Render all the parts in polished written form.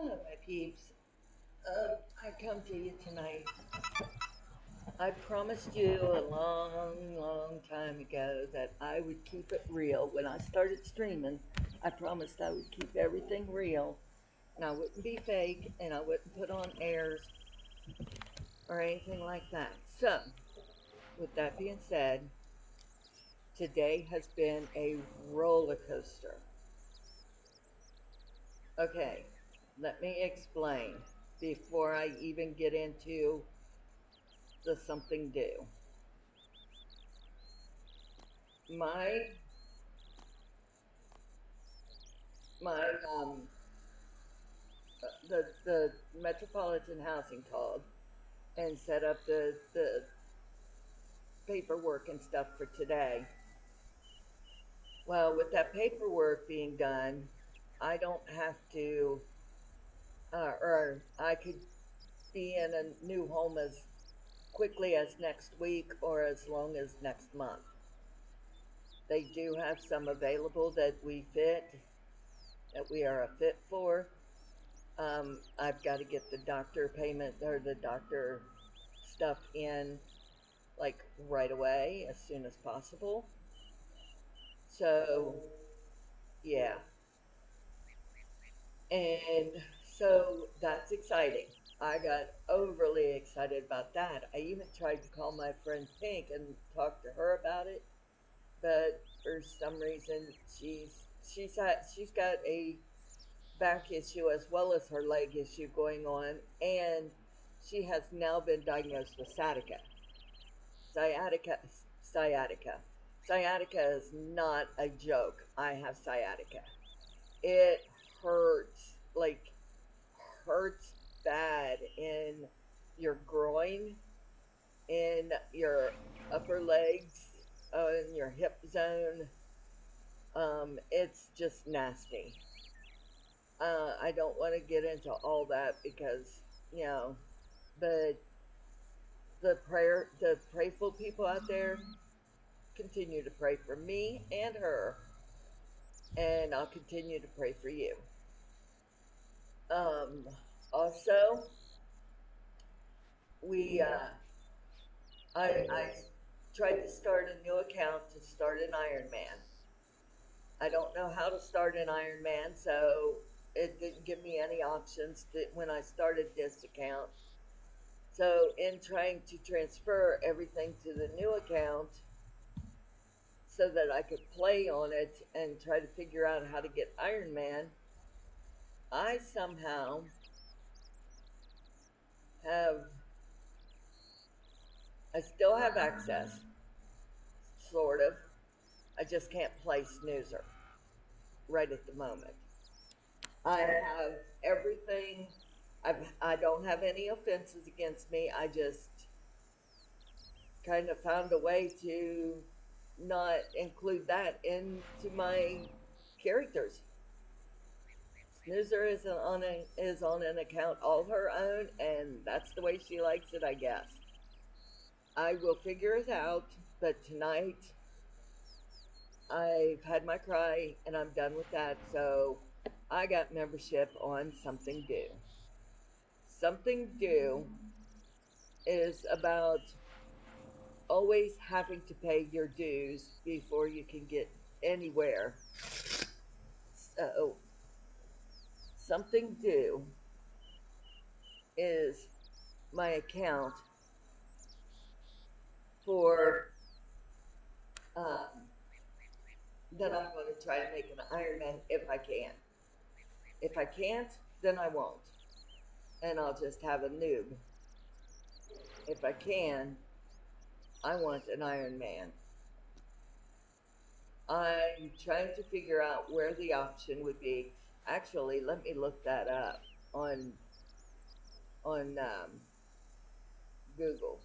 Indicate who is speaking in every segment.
Speaker 1: Hello, my peeps. I come to you tonight. I promised you a long, long time ago that I would keep it real. When I started streaming, I promised I would keep everything real and I wouldn't be fake and I wouldn't put on airs or anything like that. So, with that being said, today has been a roller coaster. Okay, let me explain before I even get into the something due. My my the Metropolitan Housing called and set up the paperwork and stuff for today. Well, with that paperwork being done, I don't have to, or I could be in a new home as quickly as next week or as long as next month. They do have some available that we are a fit for. I've got to get the doctor payment or the doctor stuff in like right away as soon as possible. So, yeah. And so that's exciting. I got overly excited about that. I even tried to call my friend Pink and talk to her about it, but for some reason she's got a back issue as well as her leg issue going on, and she has now been diagnosed with sciatica, sciatica. Sciatica is not a joke. I have sciatica. It hurts, like, hurts bad in your groin, in your upper legs, in your hip zone. It's just nasty. I don't want to get into all that because, you know, but the prayful people out there continue to pray for me and her, and I'll continue to pray for you. Um, Also, we I tried to start a new account to start an Iron Man. I don't know how to start an Iron Man, so it didn't give me any options when I started this account. So, in trying to transfer everything to the new account so that I could play on it and try to figure out how to get Iron Man, I somehow have, I still have access, sort of. I just can't play Snoozer right at the moment. I have everything. I don't have any offenses against me. I just kind of found a way to not include that into my characters. Snoozer is on an account all her own, and that's the way she likes it, I guess. I will figure it out, but tonight I've had my cry and I'm done with that. So I got membership on Something Do. Something Do is about always having to pay your dues before you can get anywhere. So, Something Do is my account for um, that I'm going to try to make an Ironman if I can. If I can't, then I won't. And I'll just have a noob. If I can, I want an Ironman. I'm trying to figure out where the option would be. Actually, let me look that up on on Google.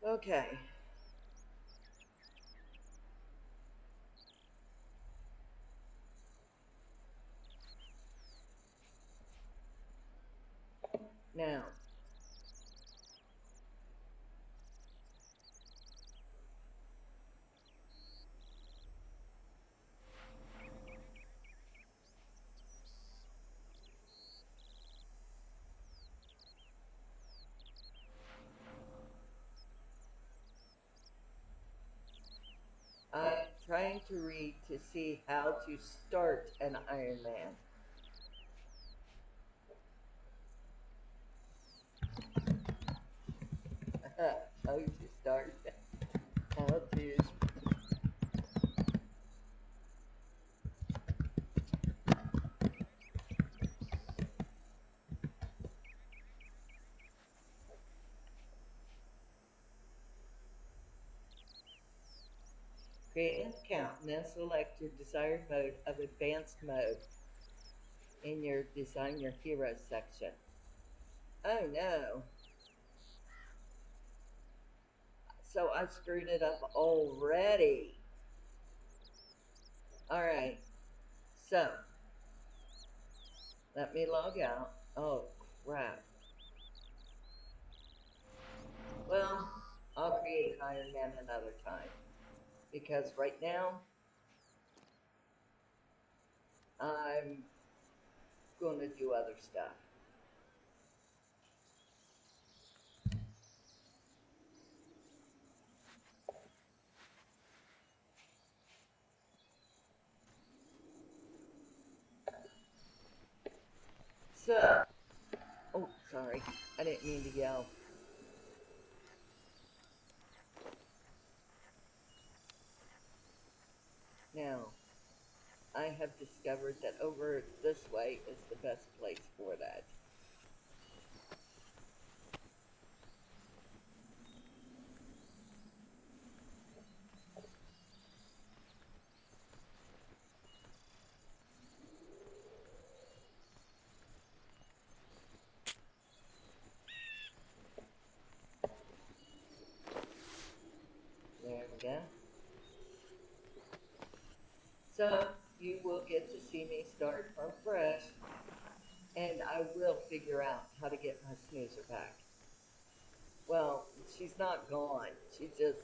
Speaker 1: Okay, now to read to see how to start an Iron Man. How to start. How to. Create an account and then select your desired mode of advanced mode in your Design Your Hero section. Oh no. So I screwed it up already. Alright. So, let me log out. Oh, crap. Well, I'll create an Iron Man another time. Because right now, I'm going to do other stuff. So, oh, sorry. I didn't mean to yell. Now, I have discovered that over this way is the best place for that. There we go. So, you will get to see me start from fresh, and I will figure out how to get my snoozer back. Well, she's not gone. She's just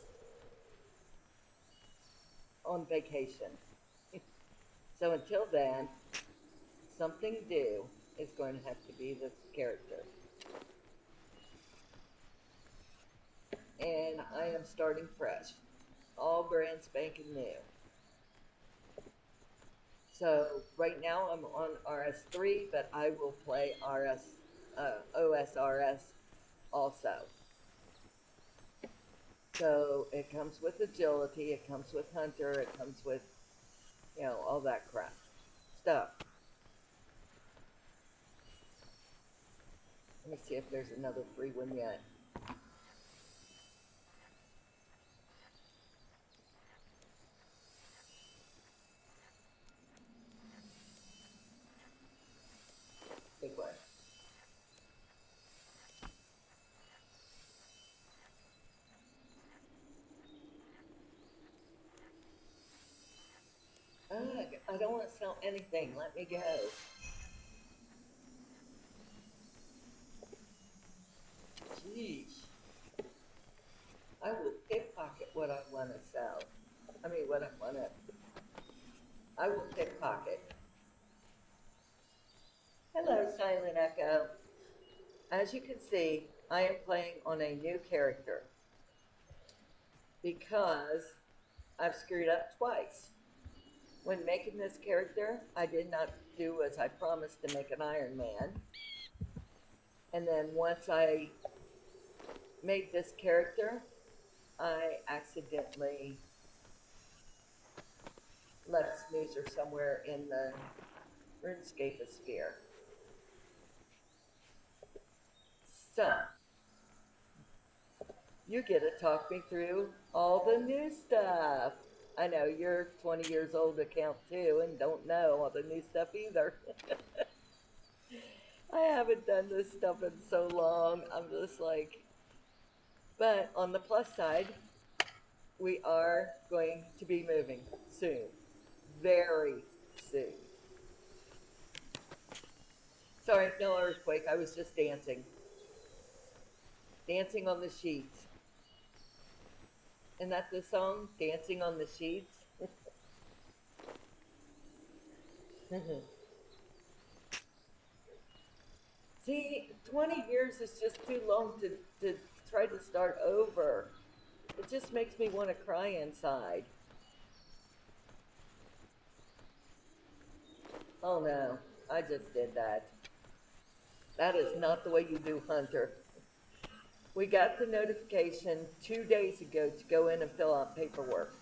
Speaker 1: on vacation. So until then, something new is going to have to be this character. And I am starting fresh. All brand spanking new. So right now I'm on RS3, but I will play OSRS also. So it comes with agility, it comes with hunter, it comes with, all that crap stuff. Let me see if there's another free one yet. Big one. Ugh, I don't want to sell anything. Let me go. Jeez. I will pickpocket what I want to sell. I mean, what I want to. I will pickpocket. Hello, Silent Echo. As you can see, I am playing on a new character because I've screwed up twice. When making this character, I did not do as I promised to make an Iron Man. And then once I made this character, I accidentally left Snoozer somewhere in the RuneScape sphere. So, you get to talk me through all the new stuff. I know you're 20 years old account too and don't know all the new stuff either. I haven't done this stuff in so long. I'm just like, but on the plus side, we are going to be moving soon. Very soon. Sorry, no earthquake. I was just dancing. Dancing on the sheets. Isn't that the song? Dancing on the Sheets? See, 20 years is just too long to try to start over. It just makes me want to cry inside. Oh no, I just did that. That is not the way you do Hunter. We got the notification 2 days ago to go in and fill out paperwork.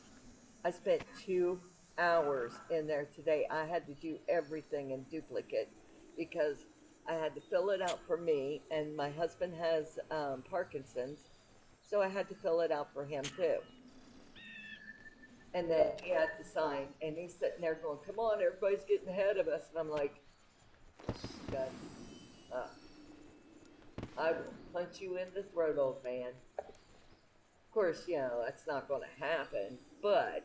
Speaker 1: I spent 2 hours in there today. I had to do everything in duplicate because I had to fill it out for me, and my husband has Parkinson's, so I had to fill it out for him too. And then he had to sign, and he's sitting there going, "Come on, everybody's getting ahead of us," and I'm like, "God, uh, I will punch you in the throat, old man." Of course, that's not going to happen, but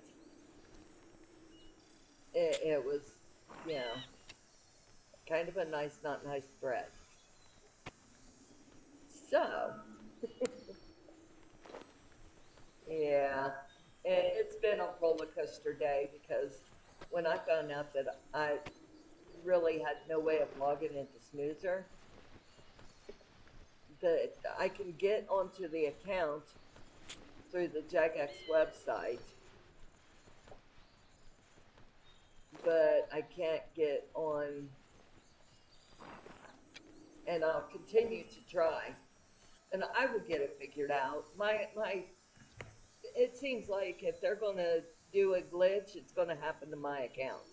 Speaker 1: it was, you know, kind of a nice, not nice threat. So, yeah, it's been a roller coaster day because when I found out that I really had no way of logging into Snoozer, that I can get onto the account through the Jagex website, but I can't get on, and I'll continue to try, and I will get it figured out. It seems like if they're gonna do a glitch, it's gonna happen to my account.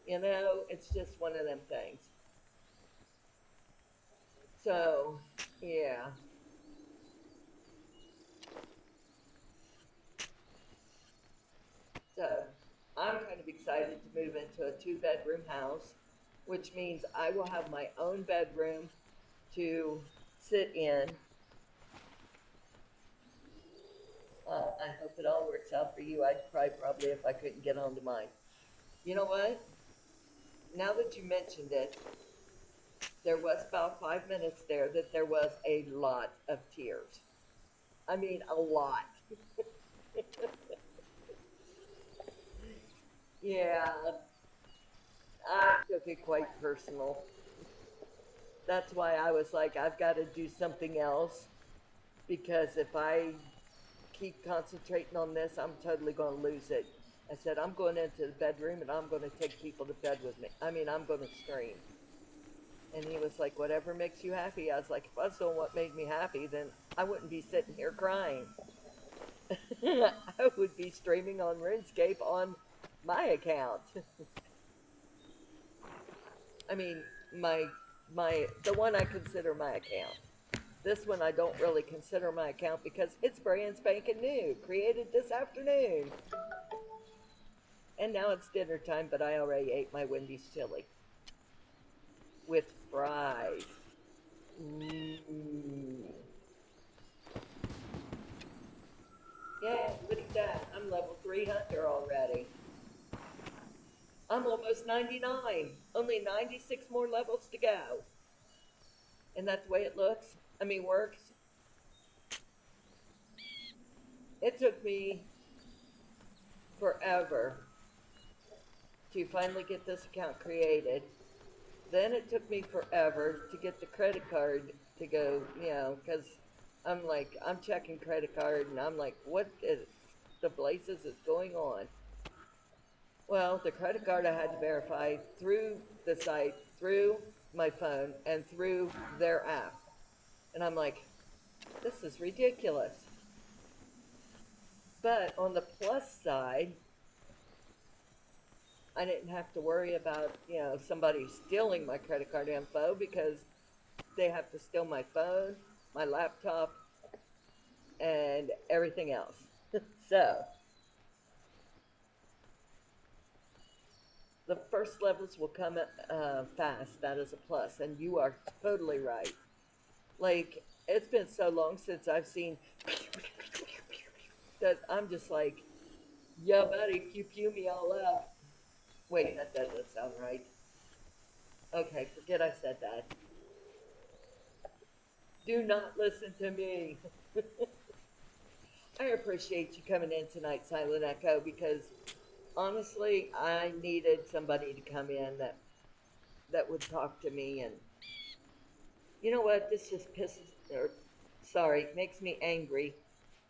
Speaker 1: It's just one of them things. So, yeah. So, I'm kind of excited to move into a two-bedroom house, which means I will have my own bedroom to sit in. I hope it all works out for you. I'd cry probably if I couldn't get onto mine. You know what? Now that you mentioned it, there was about 5 minutes there that there was a lot of tears. I mean, a lot. Yeah, I took it quite personal. That's why I was like, I've got to do something else because if I keep concentrating on this, I'm totally going to lose it. I said, I'm going into the bedroom and I'm going to take people to bed with me. I mean, I'm going to scream. And he was like, whatever makes you happy. I was like, if I was doing what made me happy, then I wouldn't be sitting here crying. I would be streaming on RuneScape on my account. I mean, my the one I consider my account. This one I don't really consider my account because it's brand spanking new, created this afternoon. And now it's dinner time, but I already ate my Wendy's chili with fries. Ooh. Yeah, look at that. I'm level 300 already. I'm almost 99. Only 96 more levels to go. And that's the way it looks. I mean, works. It took me forever to finally get this account created. Then it took me forever to get the credit card to go, because I'm checking credit card and I'm like, what is the blazes is going on? Well, the credit card I had to verify through the site, through my phone, and through their app. And I'm like, this is ridiculous. But on the plus side, I didn't have to worry about, somebody stealing my credit card info because they have to steal my phone, my laptop, and everything else. So, the first levels will come fast. That is a plus. And you are totally right. Like, it's been so long since I've seen that I'm just like, yeah, buddy, pew pew me all up. Wait, that doesn't sound right. Okay, forget I said that. Do not listen to me. I appreciate you coming in tonight, Silent Echo, because honestly, I needed somebody to come in that would talk to me. And you know what? This just pisses, or sorry, makes me angry.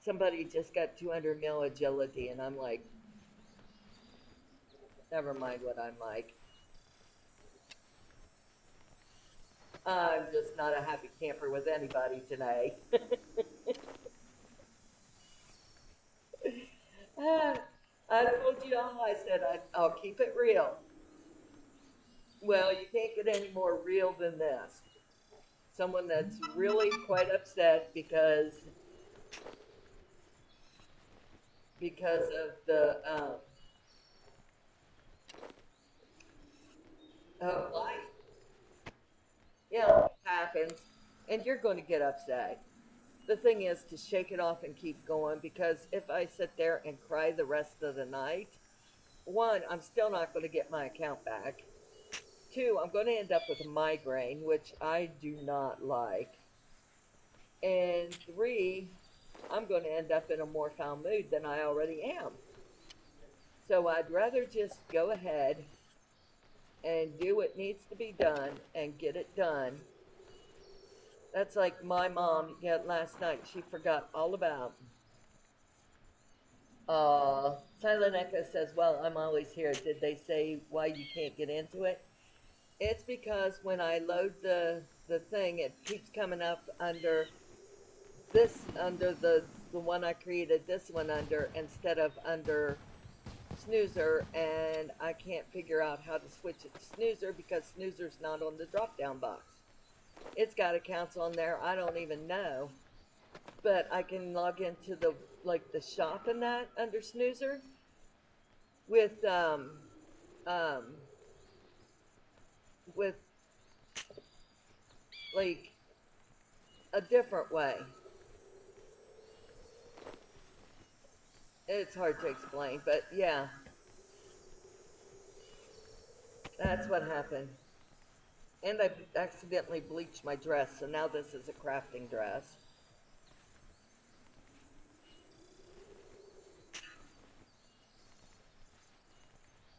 Speaker 1: Somebody just got 200 mil agility, and I'm like, never mind what I'm like. I'm just not a happy camper with anybody today. Ah, I told you all, I said I'll keep it real. Well, you can't get any more real than this. Someone that's really quite upset because of the of life. Happens, and you're going to get upset. The thing is to shake it off and keep going, because if I sit there and cry the rest of the night, one, I'm still not going to get my account back. Two, I'm going to end up with a migraine, which I do not like. And three, I'm going to end up in a more foul mood than I already am. So I'd rather just go ahead and do what needs to be done and get it done. That's like my mom, yeah, last night she forgot all about. Silent Echo says, well, I'm always here. Did they say why you can't get into it? It's because when I load the thing, it keeps coming up under under the one I created this one under, instead of under snoozer, and I can't figure out how to switch it to snoozer because snoozer's not on the drop down box. It's got a council on there, I don't even know. But I can log into the the shop and that under snoozer with um with like a different way. It's hard to explain, but yeah, that's what happened. And I accidentally bleached my dress, so now this is a crafting dress.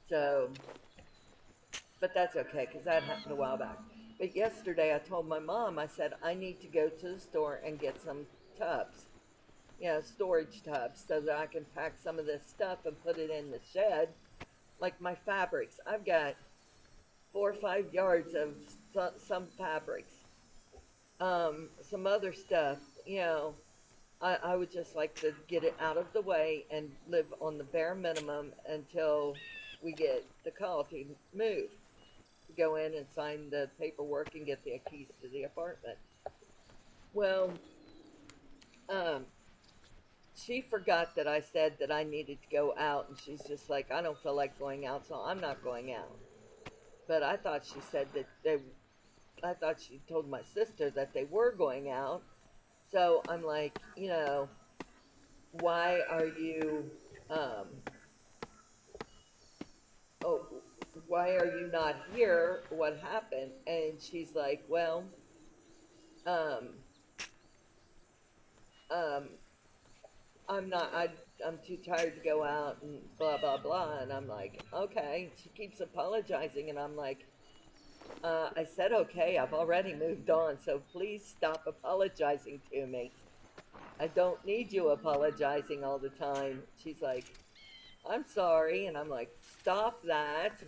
Speaker 1: So, but that's okay because that happened a while back. But yesterday I told my mom, I said, I need to go to the store and get some tubs, storage tubs, so that I can pack some of this stuff and put it in the shed. Like my fabrics, I've got 4 or 5 yards of some fabrics. Some other stuff, I would just like to get it out of the way and live on the bare minimum until we get the call to move. Go in and sign the paperwork and get the keys to the apartment. Well, um, she forgot that I said that I needed to go out, and she's just like, I don't feel like going out, so I'm not going out. But I thought she said that I thought she told my sister that they were going out. So I'm like, why are you, um, oh, why are you not here? What happened? And she's like, well, um, um, I'm not, I'm too tired to go out and blah, blah, blah. And I'm like, okay. She keeps apologizing. And I'm like, I said, okay, I've already moved on. So please stop apologizing to me. I don't need you apologizing all the time. She's like, I'm sorry. And I'm like, stop that.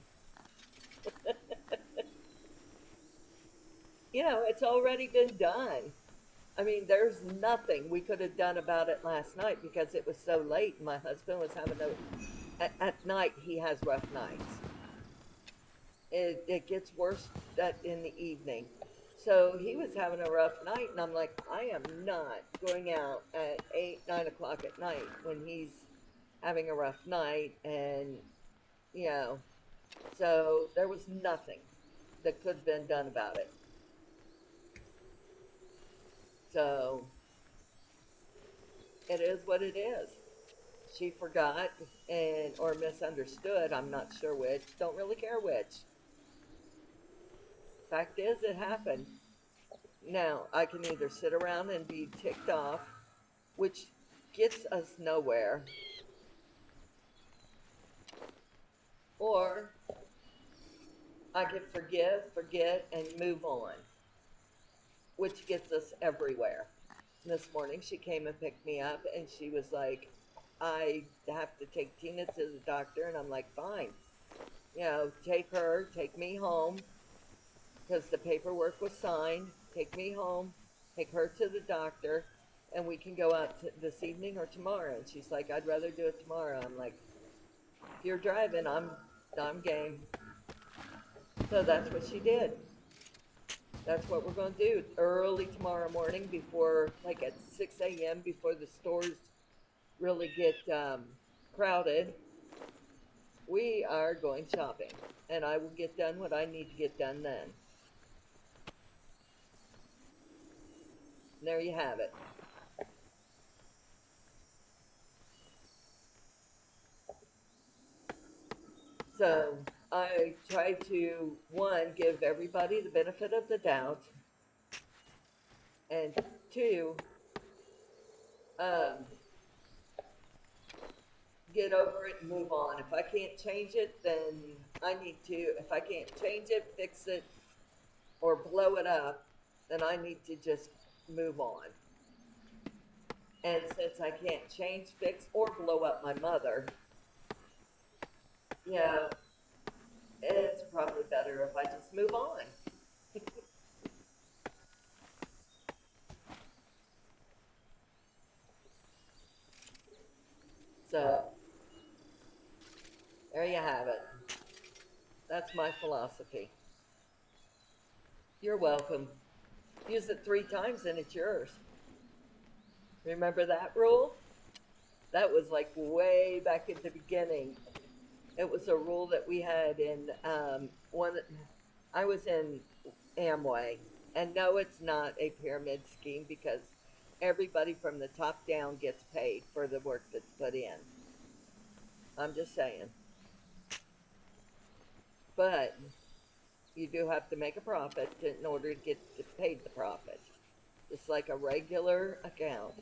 Speaker 1: It's already been done. I mean, there's nothing we could have done about it last night because it was so late. My husband was having at night, he has rough nights. It gets worse in the evening. So he was having a rough night, and I'm like, I am not going out at 8, 9 o'clock at night when he's having a rough night. And, you know, so there was nothing that could have been done about it. So it is what it is. She forgot and or misunderstood. I'm not sure which. Don't really care which. Fact is, it happened. Now I can either sit around and be ticked off, which gets us nowhere, or I can forgive, forget, and move on, which gets us everywhere. This morning she came and picked me up, and she was like, I have to take Tina to the doctor. And I'm like, fine, take her, take me home. because the paperwork was signed. Take me home, take her to the doctor, and we can go out this evening or tomorrow. And she's like, I'd rather do it tomorrow. I'm like, if you're driving, I'm game. So that's what she did. That's what we're going to do early tomorrow morning, before, like at 6 a.m., before the stores really get crowded. We are going shopping, and I will get done what I need to get done then. And there you have it. So I try to, one, give everybody the benefit of the doubt, and two, um, get over it and move on. If I can't change it, then I need to, if I can't change it, fix it, or blow it up, then I need to just move on. And since I can't change, fix, or blow up my mother, yeah, it's probably better if I just move on. So there you have it. That's my philosophy. You're welcome. Use it 3 times and it's yours. Remember that rule? That was like way back at the beginning. It was a rule that we had in one. I was in Amway, and no, it's not a pyramid scheme, because everybody from the top down gets paid for the work that's put in. I'm just saying. But you do have to make a profit in order to get paid the profit, just like a regular account.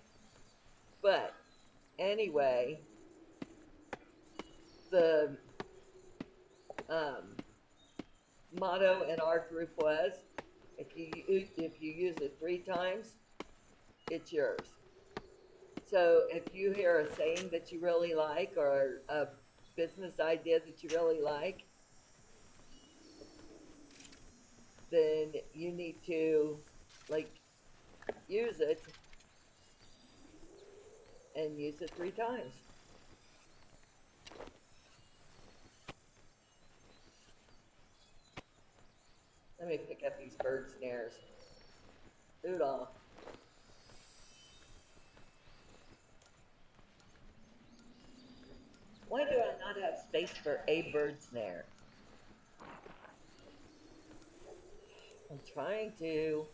Speaker 1: But anyway, the um, motto in our group was, if you use it 3 times, it's yours. So if you hear a saying that you really like, or a business idea that you really like, then you need to, like, use it, and use it 3 times. Let me pick up these bird snares. Oodle. Why do I not have space for a bird snare? I'm trying to.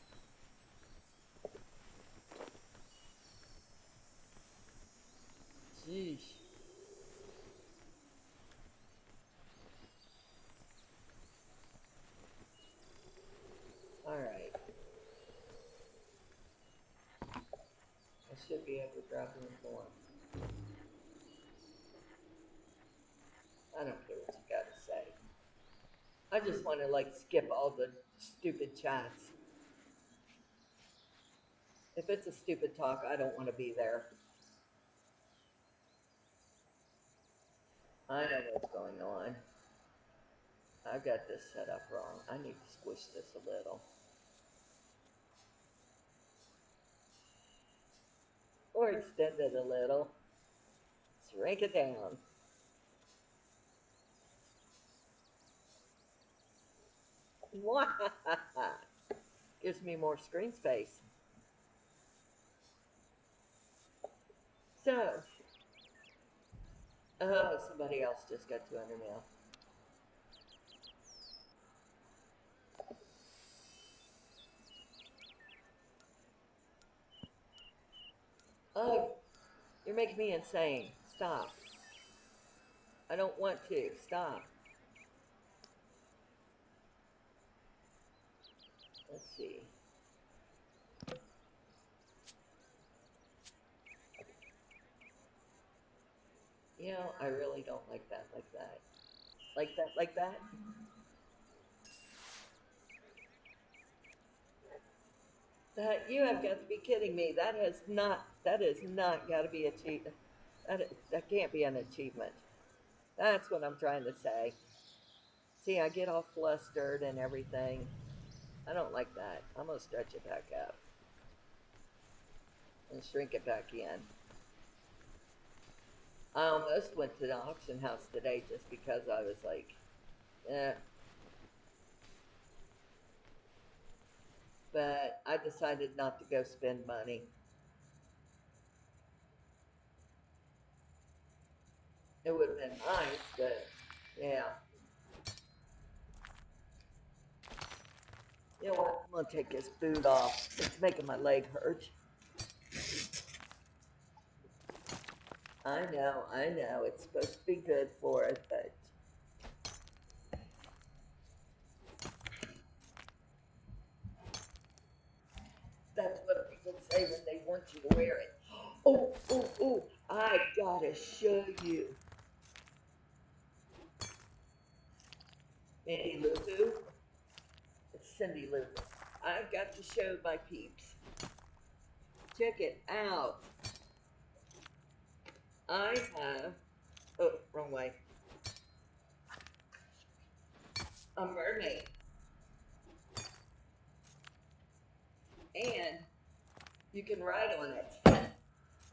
Speaker 1: Jeez. Alright. I should be able to grab one more. I don't care what you gotta say. I just want to, like, skip all the stupid chats. If it's a stupid talk, I don't want to be there. I know what's going on. I've got this set up wrong. I need to squish this a little. Or extend it a little. Shrink it down. Gives me more screen space. So, oh, somebody else just got 200 now. Oh, you're making me insane. Stop. I don't want to. Stop. Let's see. You know, I really don't like that, like that. Like that, like that. That, you have got to be kidding me. That is not got to be achieved. That can't be an achievement. That's what I'm trying to say. See, I get all flustered and everything. I don't like that. I'm gonna stretch it back up and shrink it back in. I almost went to the auction house today just because I was like, eh, but I decided not to go spend money. It would have been nice, but yeah. You know what? I'm gonna take this boot off. It's making my leg hurt. I know. It's supposed to be good for it, but that's what people say when they want you to wear it. Oh, oh, oh! I gotta show you, Minnie Lou Who. It's Cindy Lou. I got to show my peeps. Check it out. I have. Oh, wrong way. A mermaid, and you can ride on it.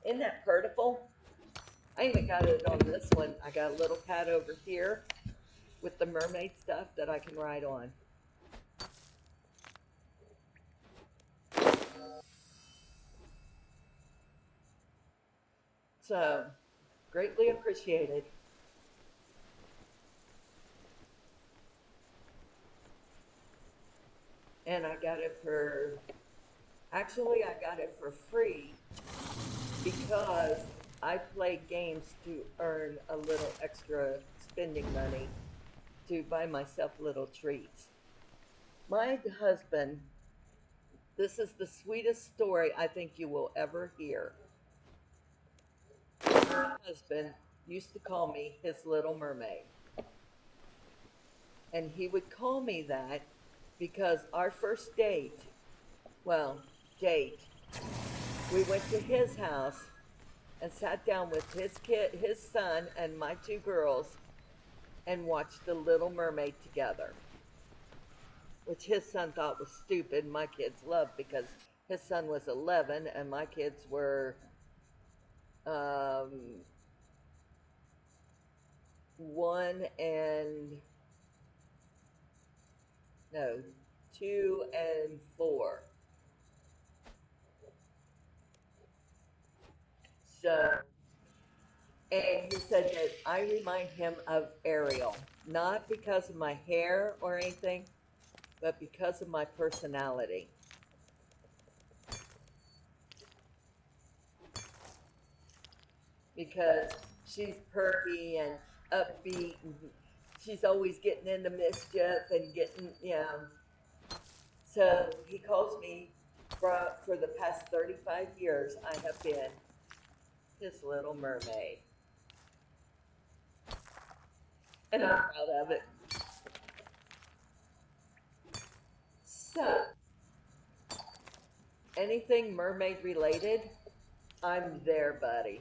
Speaker 1: Isn't that purtiful? I even got it on this one. I got a little pad over here with the mermaid stuff that I can ride on. So, greatly appreciated. And I got it for, actually, I got it for free because I play games to earn a little extra spending money to buy myself little treats. My husband, this is the sweetest story I think you will ever hear. My husband used to call me his little mermaid. And he would call me that because our first date, well, date, we went to his house and sat down with his kid, his son, and my two girls and watched The Little Mermaid together, which his son thought was stupid. My kids loved because his son was 11 and my kids were um, 1 and no, 2 and 4. So, and he said that I remind him of Ariel, not because of my hair or anything, but because of my personality. Because she's perky and upbeat, and she's always getting into mischief and getting, So he calls me for the past 35 years, I have been his little mermaid. And I'm proud of it. So, anything mermaid related, I'm there, buddy.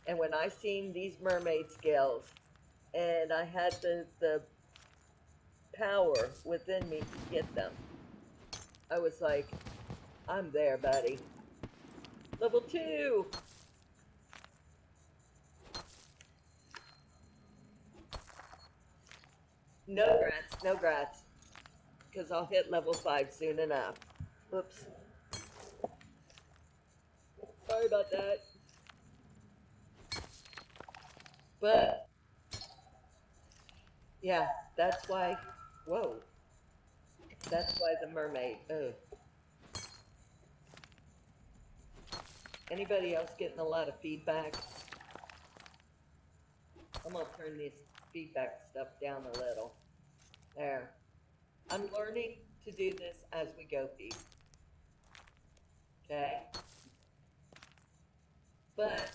Speaker 1: And when I seen these mermaid scales, and I had the power within me to get them, I was like, I'm there, buddy. Level 2. No grats, no grats, because I'll hit level 5 soon enough. Whoops. Sorry about that. But yeah, that's why. Whoa. That's why the mermaid. Ugh. Anybody else getting a lot of feedback? I'm gonna turn this feedback stuff down a little. There. I'm learning to do this as we go, Pete. Okay? But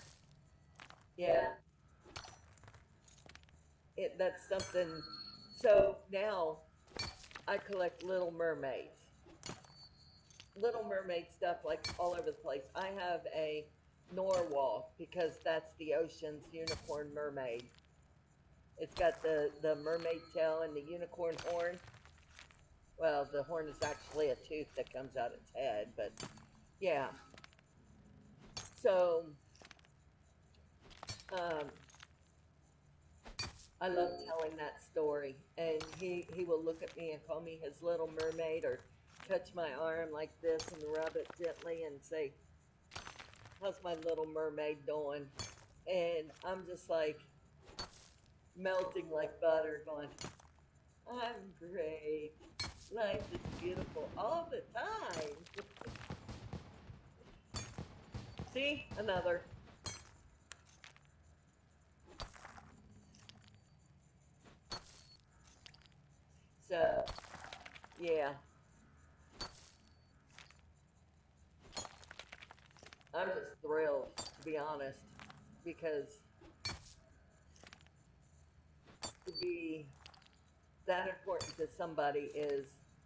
Speaker 1: yeah, that's something. So now I collect Little Mermaids. Little Mermaid stuff like all over the place. I have a narwhal because that's the ocean's unicorn mermaid. It's got the mermaid tail and the unicorn horn. Well, the horn is actually a tooth that comes out its head, but yeah. So, um, I love telling that story. And he will look at me and call me his little mermaid or touch my arm like this and rub it gently and say, "How's my little mermaid doing?" And I'm just like melting like butter, going, "I'm great. Life is beautiful all the time." See, another. So, yeah, I'm just thrilled, to be honest, because to be that important to somebody is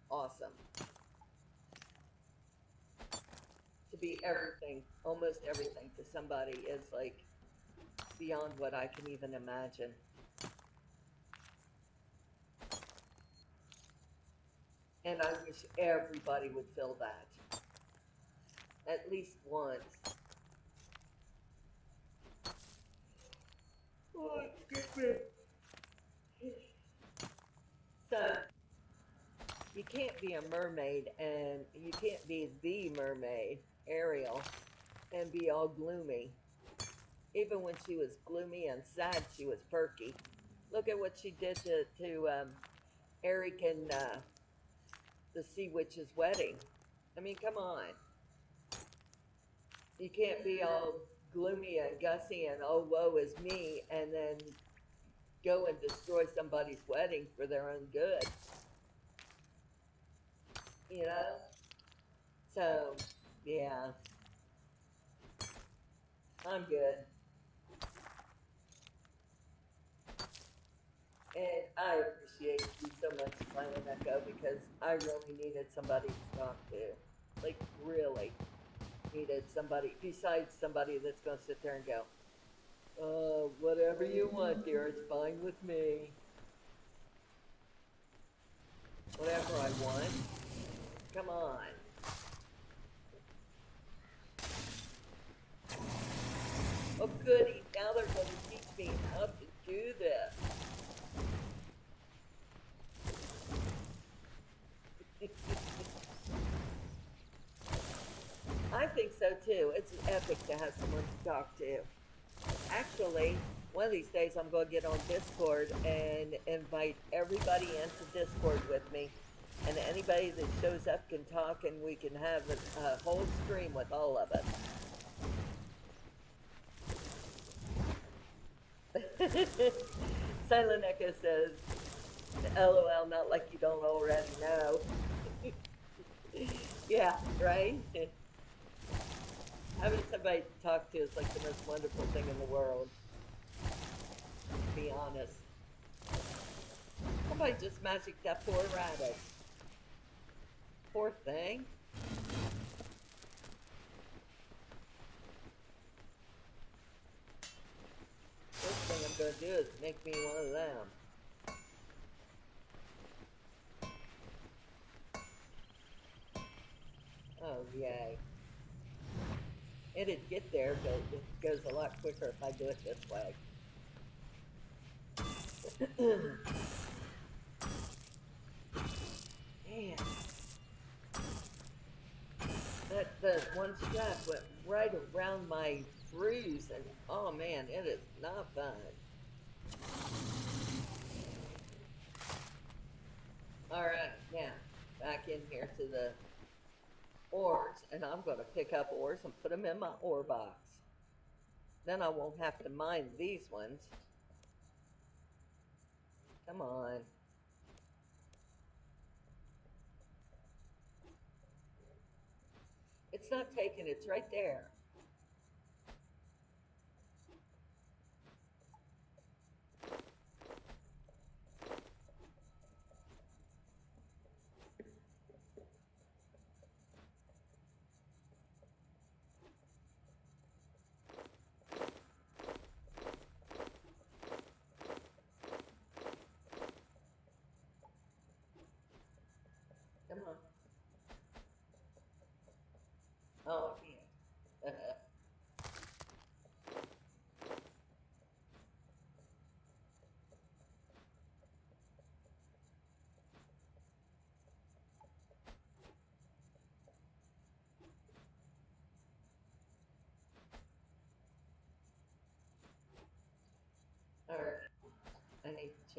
Speaker 1: awesome. To be everything, almost everything to somebody is like beyond what I can even imagine. And I wish everybody would feel that at least once. Oh, excuse me. So, you can't be a mermaid and you can't be the mermaid, Ariel, and be all gloomy. Even when she was gloomy and sad, she was perky. Look at what she did to Eric and the Sea Witch's wedding. I mean, come on. You can't be all gloomy and gussy and oh, woe is me, and then go and destroy somebody's wedding for their own good, you know? So, yeah, I'm good. And I appreciate you so much, Silent Echo, because I really needed somebody to talk to. Like, really needed somebody besides somebody that's going to sit there and go, whatever you want, dear, it's fine with me. Whatever I want. Come on. Oh, goody. Now they're going to teach me how to do this. I think so too. It's epic to have someone to talk to. Actually, one of these days I'm going to get on Discord and invite everybody into Discord with me. And anybody that shows up can talk, and we can have a whole stream with all of us. Silent Echo says, LOL, not like you don't already know. Yeah, right? Having somebody to talk to is like the most wonderful thing in the world, to be honest. Somebody just magicked that poor rabbit. Poor thing. First thing I'm gonna do is make me one of them. Oh, yay. It'd get there, but it goes a lot quicker if I do it this way. Man, that the one strap went right around my bruise, and oh man, it is not fun. All right, now back in here to the ores, and I'm going to pick up ores and put them in my ore box. Then I won't have to mine these ones. Come on. It's not taking, it's right there.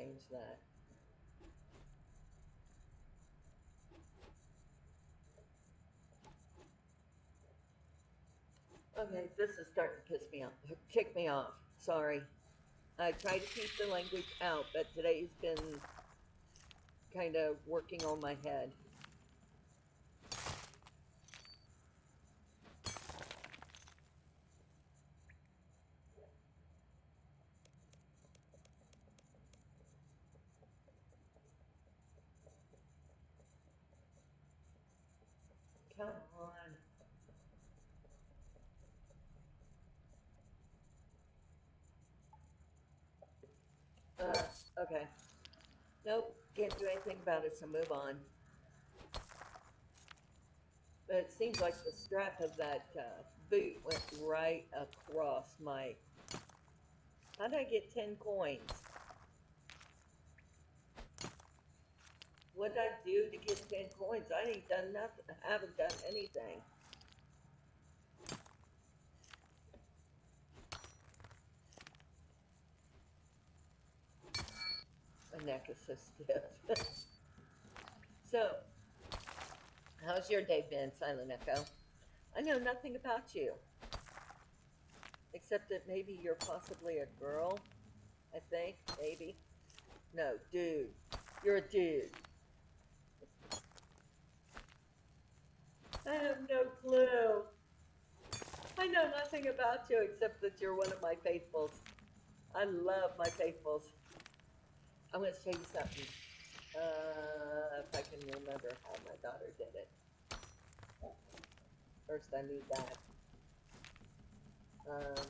Speaker 1: change that. Okay, this is starting to piss me off, tick me off. Sorry. I try to keep the language out, but today's been kind of working on my head. Come on. Okay. Nope, can't do anything about it, so move on. But it seems like the strap of that boot went right across my. How did I get 10 coins? What did I do to get 10 coins? I ain't done nothing. I haven't done anything. My neck is so stiff. So, how's your day been, Silent Echo? I know nothing about you, except that maybe you're possibly a girl. I think, maybe. No, dude. You're a dude. I have no clue. I know nothing about you except that you're one of my faithfuls. I love my faithfuls. I'm going to show you something. If I can remember how my daughter did it. First, I knew that. Um,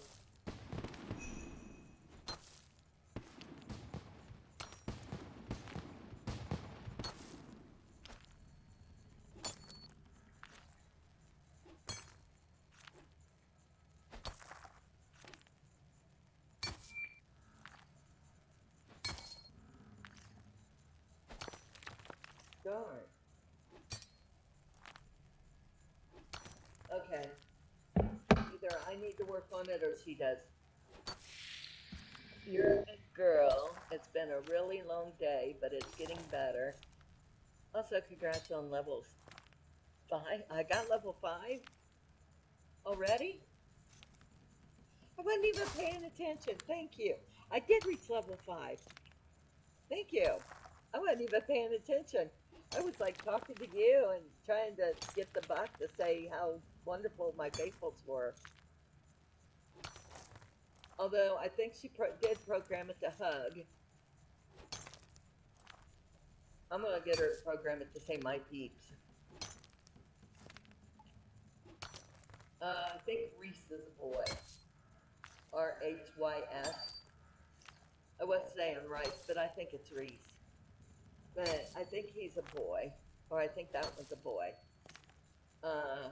Speaker 1: darn. Okay. Either I need to work on it or she does. You're a good girl. It's been a really long day, but it's getting better. Also, congrats on levels 5. I got level 5 already? I wasn't even paying attention. Thank you. I did reach level 5. Thank you. I wasn't even paying attention. I was like talking to you and trying to get the bot to say how wonderful my faithfuls were. Although I think she did program it to hug. I'm going to get her to program it to say my peeps. I think Reese is a boy. R-H-Y-S. I was saying Rice, but I think it's Reese. But I think he's a boy. Or I think that was a boy. Uh,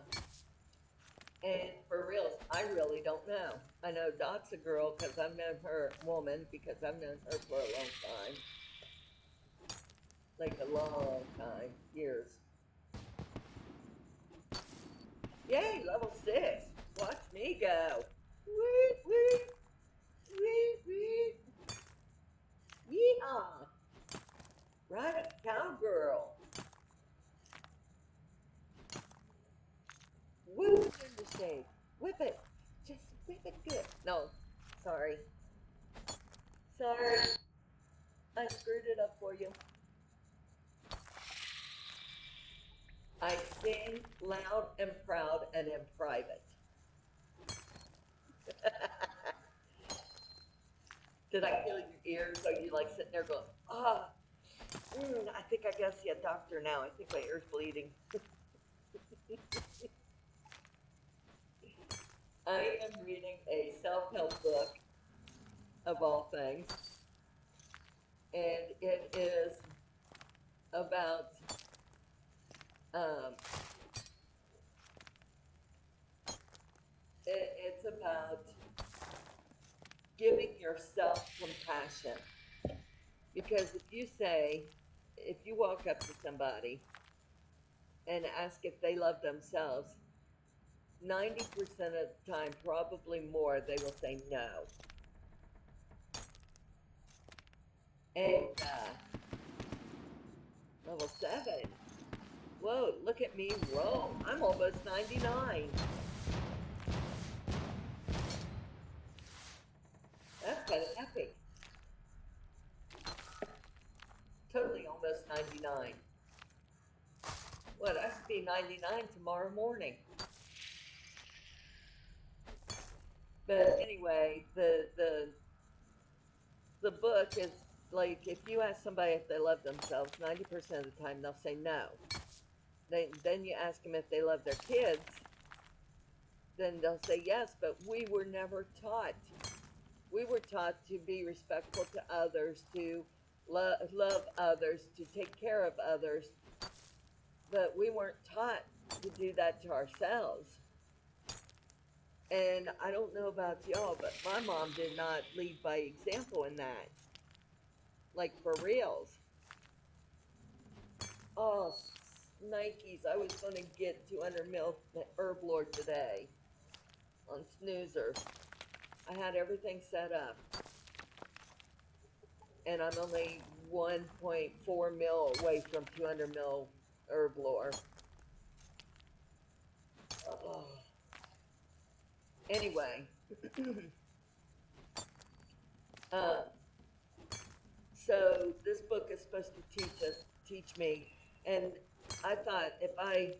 Speaker 1: and for reals, I really don't know. I know Dot's a girl because I've known her, woman, because I've known her for a long time. Like a long time. Years. Yay, level 6. Watch me go. Wee, wee, wee, wee. Yeehaw. Right, cowgirl. Whip it in the shade. Whip it. Just whip it good. No, sorry. Sorry. I screwed it up for you. I sing loud and proud and in private. Did I kill your ears? So you like sitting there going, I think I gotta see a doctor now. I think my ear's bleeding. I am reading a self-help book of all things, and it is about um, it's about giving yourself compassion. Because if you walk up to somebody and ask if they love themselves, 90% of the time, probably more, they will say no. And level 7. Whoa, look at me roll. I'm almost 99. That's kind of epic. Totally almost 99. What, I should be 99 tomorrow morning. But anyway, the book is like, if you ask somebody if they love themselves, 90% of the time they'll say no. Then you ask them if they love their kids, then they'll say yes, but we were never taught. We were taught to be respectful to others, to love others, to take care of others, but we weren't taught to do that to ourselves. And I don't know about y'all, but my mom did not lead by example in that. Like for reals. Oh, Nikes. I was going to get 200 mil herb lord today on Snoozer. I had everything set up. And I'm only 1.4 mil away from 200 mil herb lore. Oh. Anyway, uh, so this book is supposed to teach me, and I thought if I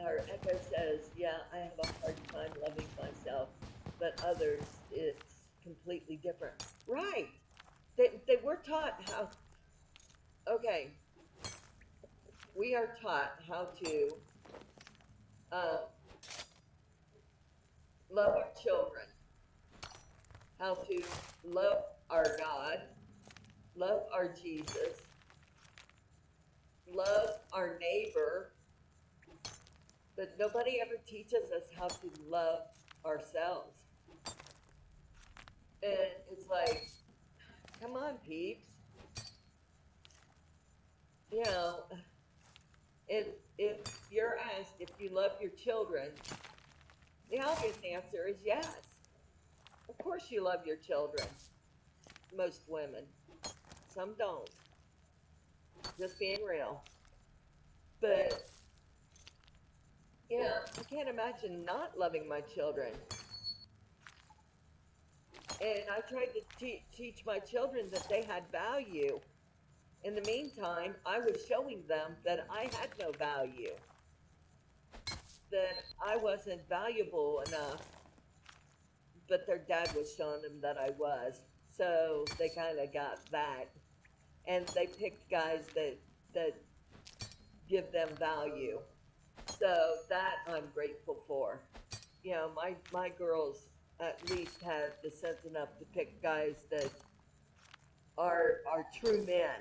Speaker 1: or Echo says, yeah, I have a hard time loving myself, but others, it's completely different. Right. They were taught how, okay, we are taught how to uh, love our children, how to love our God, love our Jesus, love our neighbor, but nobody ever teaches us how to love ourselves. And it's like, come on, peeps. You know, if you're asked if you love your children, the obvious answer is yes. Of course you love your children. Most women. Some don't. Just being real. But yeah, I can't imagine not loving my children. And I tried to teach my children that they had value. In the meantime, I was showing them that I had no value, that I wasn't valuable enough, but their dad was showing them that I was. So they kind of got that. And they picked guys that give them value. So that I'm grateful for. You know, my girls at least have the sense enough to pick guys that are true men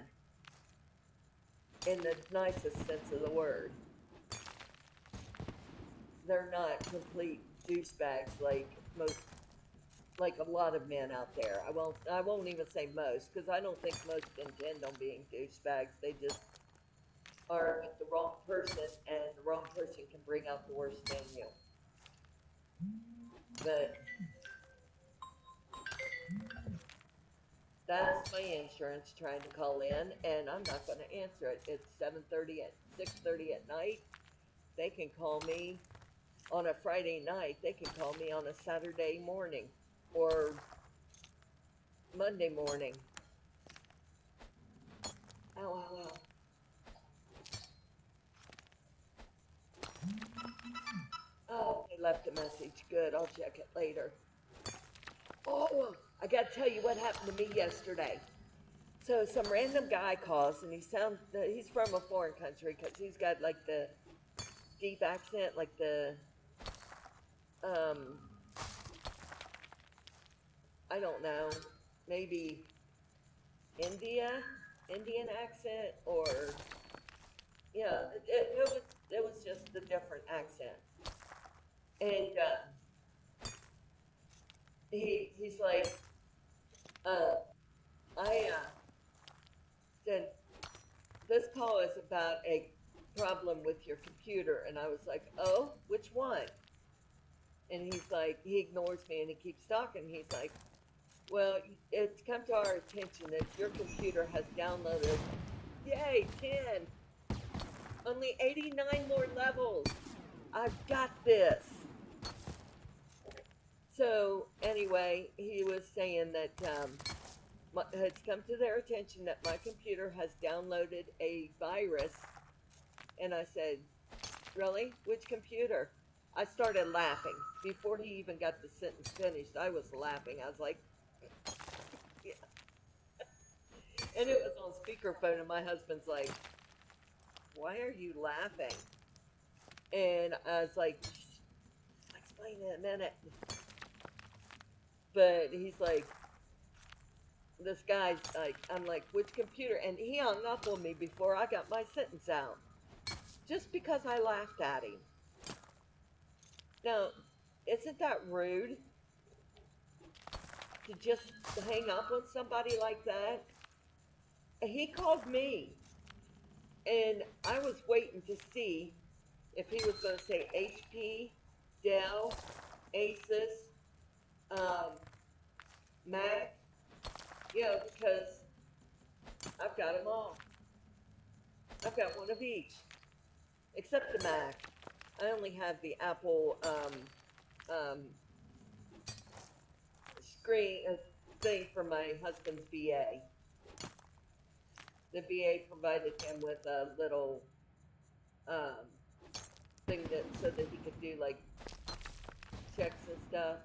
Speaker 1: in the nicest sense of the word. They're not complete douchebags like a lot of men out there. I won't even say most because I don't think most intend on being douchebags. They just are with the wrong person, and the wrong person can bring out the worst in you. But that's my insurance trying to call in, and I'm not going to answer it. It's 7:30 at 6:30 at night. They can call me on a Friday night. They can call me on a Saturday morning or Monday morning. Ow, ow, ow. Oh, they left a message. Good. I'll check it later. Oh, I got to tell you what happened to me yesterday. So some random guy calls, and he's from a foreign country because he's got like the deep accent, like the um I don't know, maybe India, Indian accent, or yeah, it was just a different accent, and he's like, uh, I said this call is about a problem with your computer, and I was like, oh, which one? And he's like, he ignores me and he keeps talking. He's like, Well, it's come to our attention that your computer has downloaded, yay, 10, only 89 more levels. I've got this. So, anyway, he was saying that it's come to their attention that my computer has downloaded a virus. And I said, really? Which computer? I started laughing. Before he even got the sentence finished, I was laughing. I was like, yeah. And it was on speakerphone, and my husband's like, why are you laughing? And I was like, I'll explain in a minute. But he's like, this guy's like, I'm like, which computer? And he hung up on me before I got my sentence out, just because I laughed at him. Now, isn't that rude to just hang up on somebody like that? He called me, and I was waiting to see if he was going to say HP, Dell, Asus, um, Mac, because I've got them all. I've got one of each, except the Mac. I only have the Apple um, screen thing for my husband's VA. The VA provided him with a little um, thing that so that he could do like checks and stuff.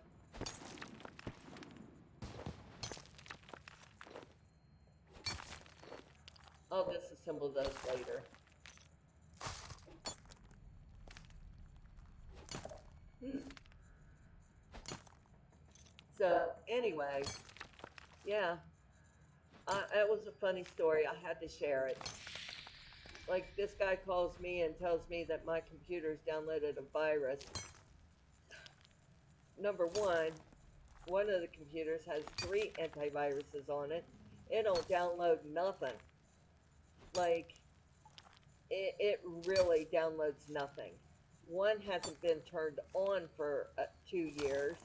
Speaker 1: I'll disassemble those later. Hmm. So anyway, yeah, it was a funny story. I had to share it. Like this guy calls me and tells me that my computer's downloaded a virus. Number one of the computers has 3 antiviruses on it. It don't download nothing. Like it really downloads nothing. One hasn't been turned on for 2 years.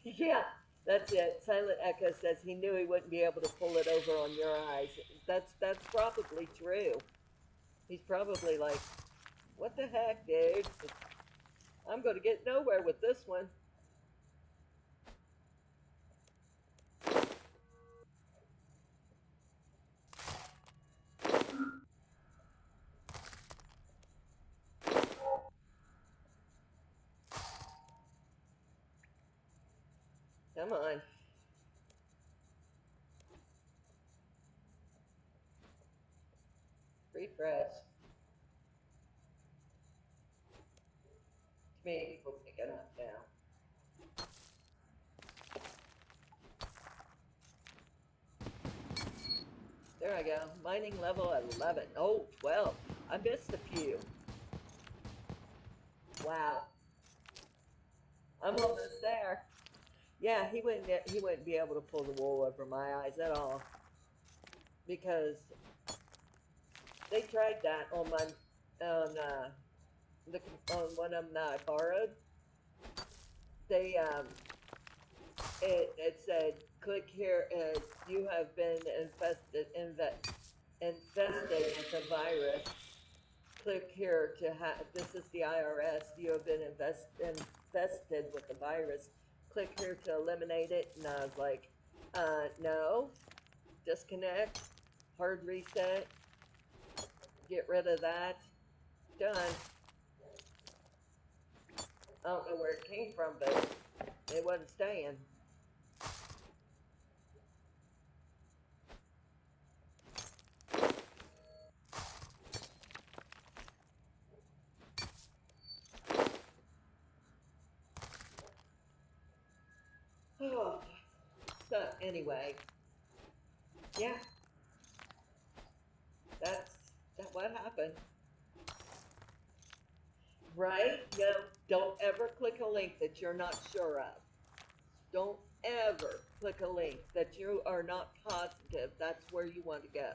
Speaker 1: Yeah, that's it. Silent Echo says he knew he wouldn't be able to pull it over on your eyes. That's probably true. He's probably like, "What the heck, dude? I'm going to get nowhere with this one." Come on. Refresh. Too many people picking up now. There I go. Mining level 11. Oh, 12. I missed a few. Wow. I'm almost there. Yeah, he wouldn't be able to pull the wool over my eyes at all because they tried that on my on the on one of them that I borrowed. They it said click here. You have been infested with a virus. Click here to have. This is the IRS. You have been infested with the virus. Click here to eliminate it. And I was like, no. Disconnect. Hard reset. Get rid of that. Done. I don't know where it came from, but it wasn't staying. Oh, so anyway, yeah, that's what happened. Right? No, don't ever click a link that you're not sure of. Don't ever click a link that you are not positive that's where you want to go.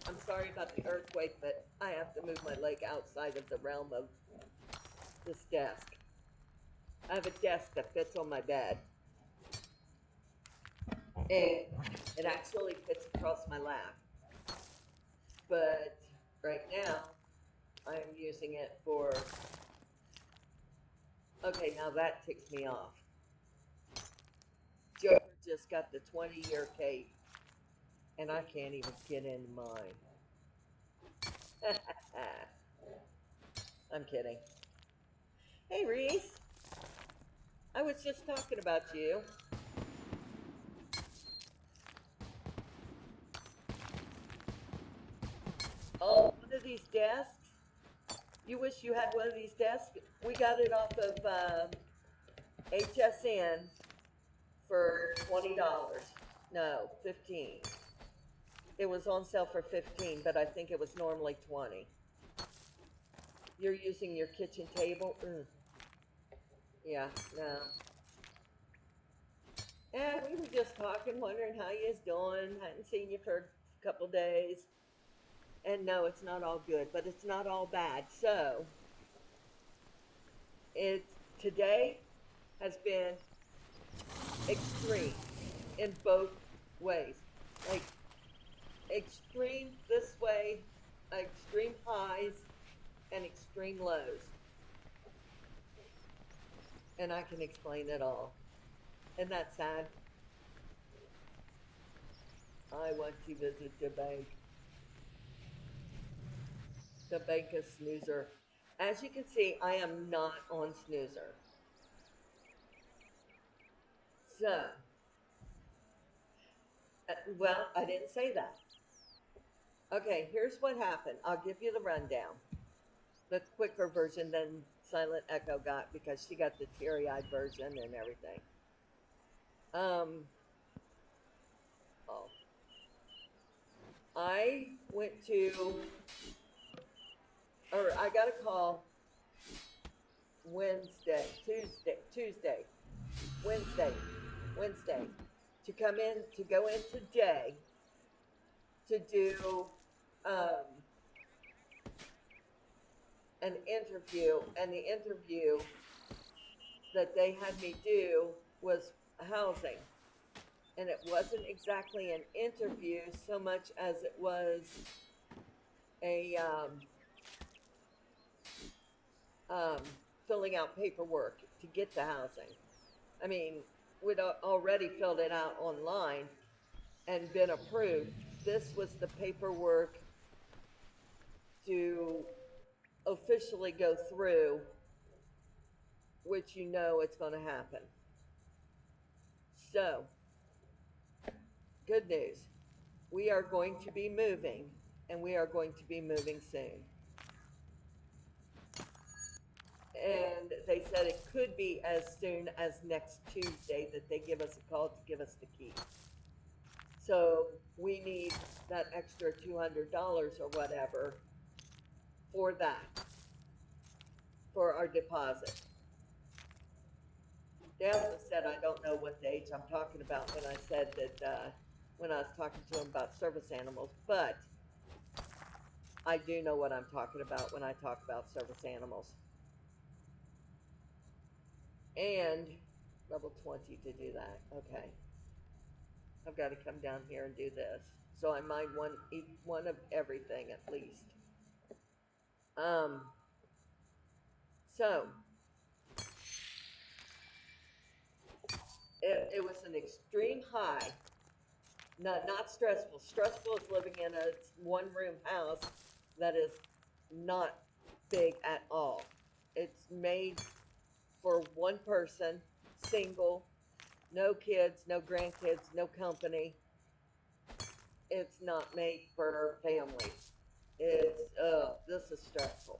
Speaker 1: I'm sorry about the earthquake, but I have to move my leg outside of the realm of this desk. I have a desk that fits on my bed, and it actually fits across my lap. But right now, I'm using it for, okay, now that ticks me off. Joker just got the 20-year cape, and I can't even get into mine. I'm kidding. Hey, Reese, I was just talking about you. Oh, one of these desks. You wish you had one of these desks. We got it off of HSN for $20. No, 15. It was on sale for 15, but I think it was normally 20. You're using your kitchen table? Yeah, no. Yeah, we were just talking, wondering how you was doing. Hadn't seen you for a couple days. And no, it's not all good, but it's not all bad. So, it's today has been extreme in both ways. Like extreme this way, extreme highs and extreme lows. And I can explain it all. Isn't that sad? I want to visit the bank. The bank is snoozer. As you can see, I am not on snoozer. So, well, I didn't say that. Okay, here's what happened. I'll give you the rundown. The quicker version than Silent Echo got because she got the teary eyed version and everything. Um, oh, I went to, or I got a call Wednesday, Wednesday, to come in, to go in today to do um, an interview, and the interview that they had me do was housing. And it wasn't exactly an interview so much as it was a um, filling out paperwork to get the housing. I mean, we'd already filled it out online and been approved. This was the paperwork to officially go through, which you know it's going to happen. So, good news. We are going to be moving, and we are going to be moving soon. And they said it could be as soon as next Tuesday that they give us a call to give us the key. So we need that extra $200 or whatever for that, for our deposit. They also said I don't know what age I'm talking about when I said that, when I was talking to them about service animals, but I do know what I'm talking about when I talk about service animals. And level 20 to do that. Okay. I've got to come down here and do this. So I mine one of everything at least. Um, so it was an extreme high, not stressful. Stressful is living in a one room house that is not big at all. It's made for one person, single, no kids, no grandkids, no company. It's not made for family. It's, this is stressful.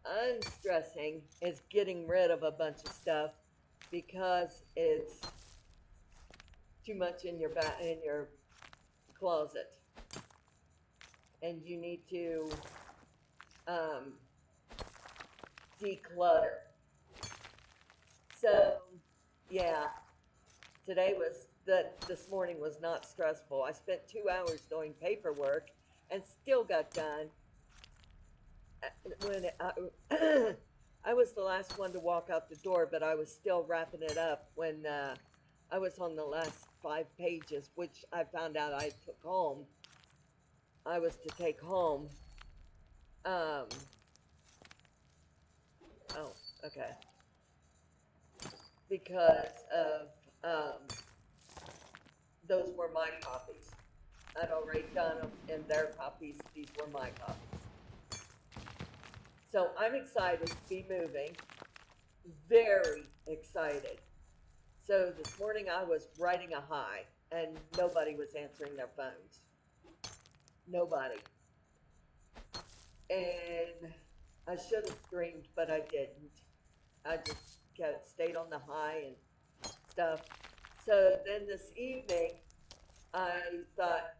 Speaker 1: Unstressing is getting rid of a bunch of stuff because it's too much in your closet, and you need to um, declutter. So, yeah, today was that this morning was not stressful. I spent 2 hours doing paperwork and still got done when I was the last one to walk out the door, but I was still wrapping it up when I was on the last 5 pages, which I found out I took home. I was to take home. Um, oh, okay. Because of those were my copies. I'd already done them in their copies. These were my copies. So I'm excited to be moving. Very excited. So this morning I was riding a high and nobody was answering their phones. Nobody. And I should have screamed, but I didn't. I just stayed on the high and stuff. So then this evening, I thought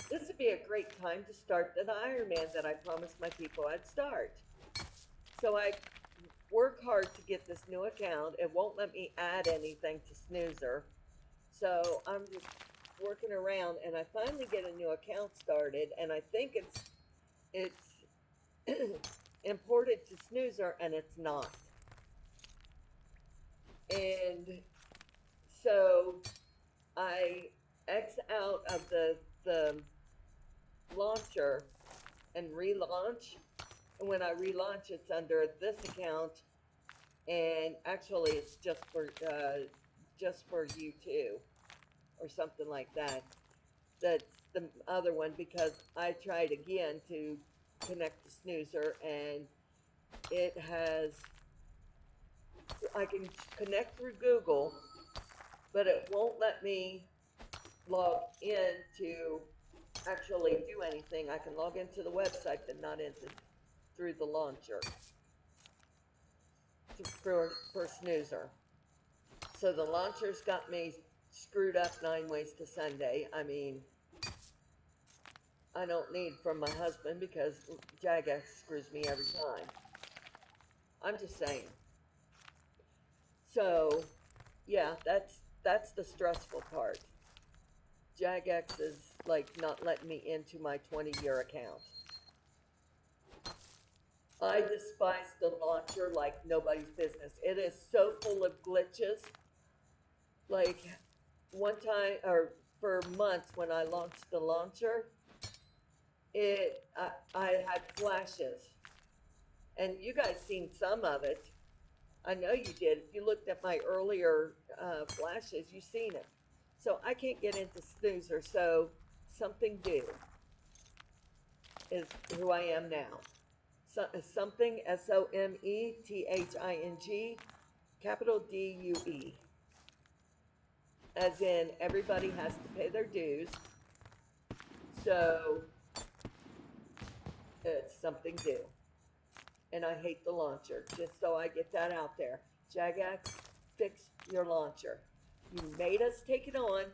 Speaker 1: this would be a great time to start the Ironman that I promised my people I'd start. So I work hard to get this new account. It won't let me add anything to Snoozer. So I'm just working around and I finally get a new account started and I think it's imported to Snoozer and it's not. And so I X out of the launcher and relaunch. And when I relaunch, it's under this account, and actually, it's just for you too, or something like that. That's the other one because I tried again to connect the Snoozer, and it has. I can connect through Google, but it won't let me log in to actually do anything. I can log into the website, but not into through the launcher for Snoozer. So the launcher's got me screwed up 9 ways to Sunday. I mean, I don't need from my husband because Jagex screws me every time. I'm just saying. So, yeah, that's the stressful part. Jagex is like not letting me into my 20-year account. I despise the launcher like nobody's business. It is so full of glitches. Like one time, or for months when I launched the launcher, I had flashes, and you guys seen some of it. I know you did. If you looked at my earlier flashes, you seen it. So I can't get into Snoozer. So something do is who I am now. So, something SOMETHING, capital DUE, as in everybody has to pay their dues. So it's something do. And I hate the launcher, just so I get that out there. Jagex, fix your launcher. You made us take it on,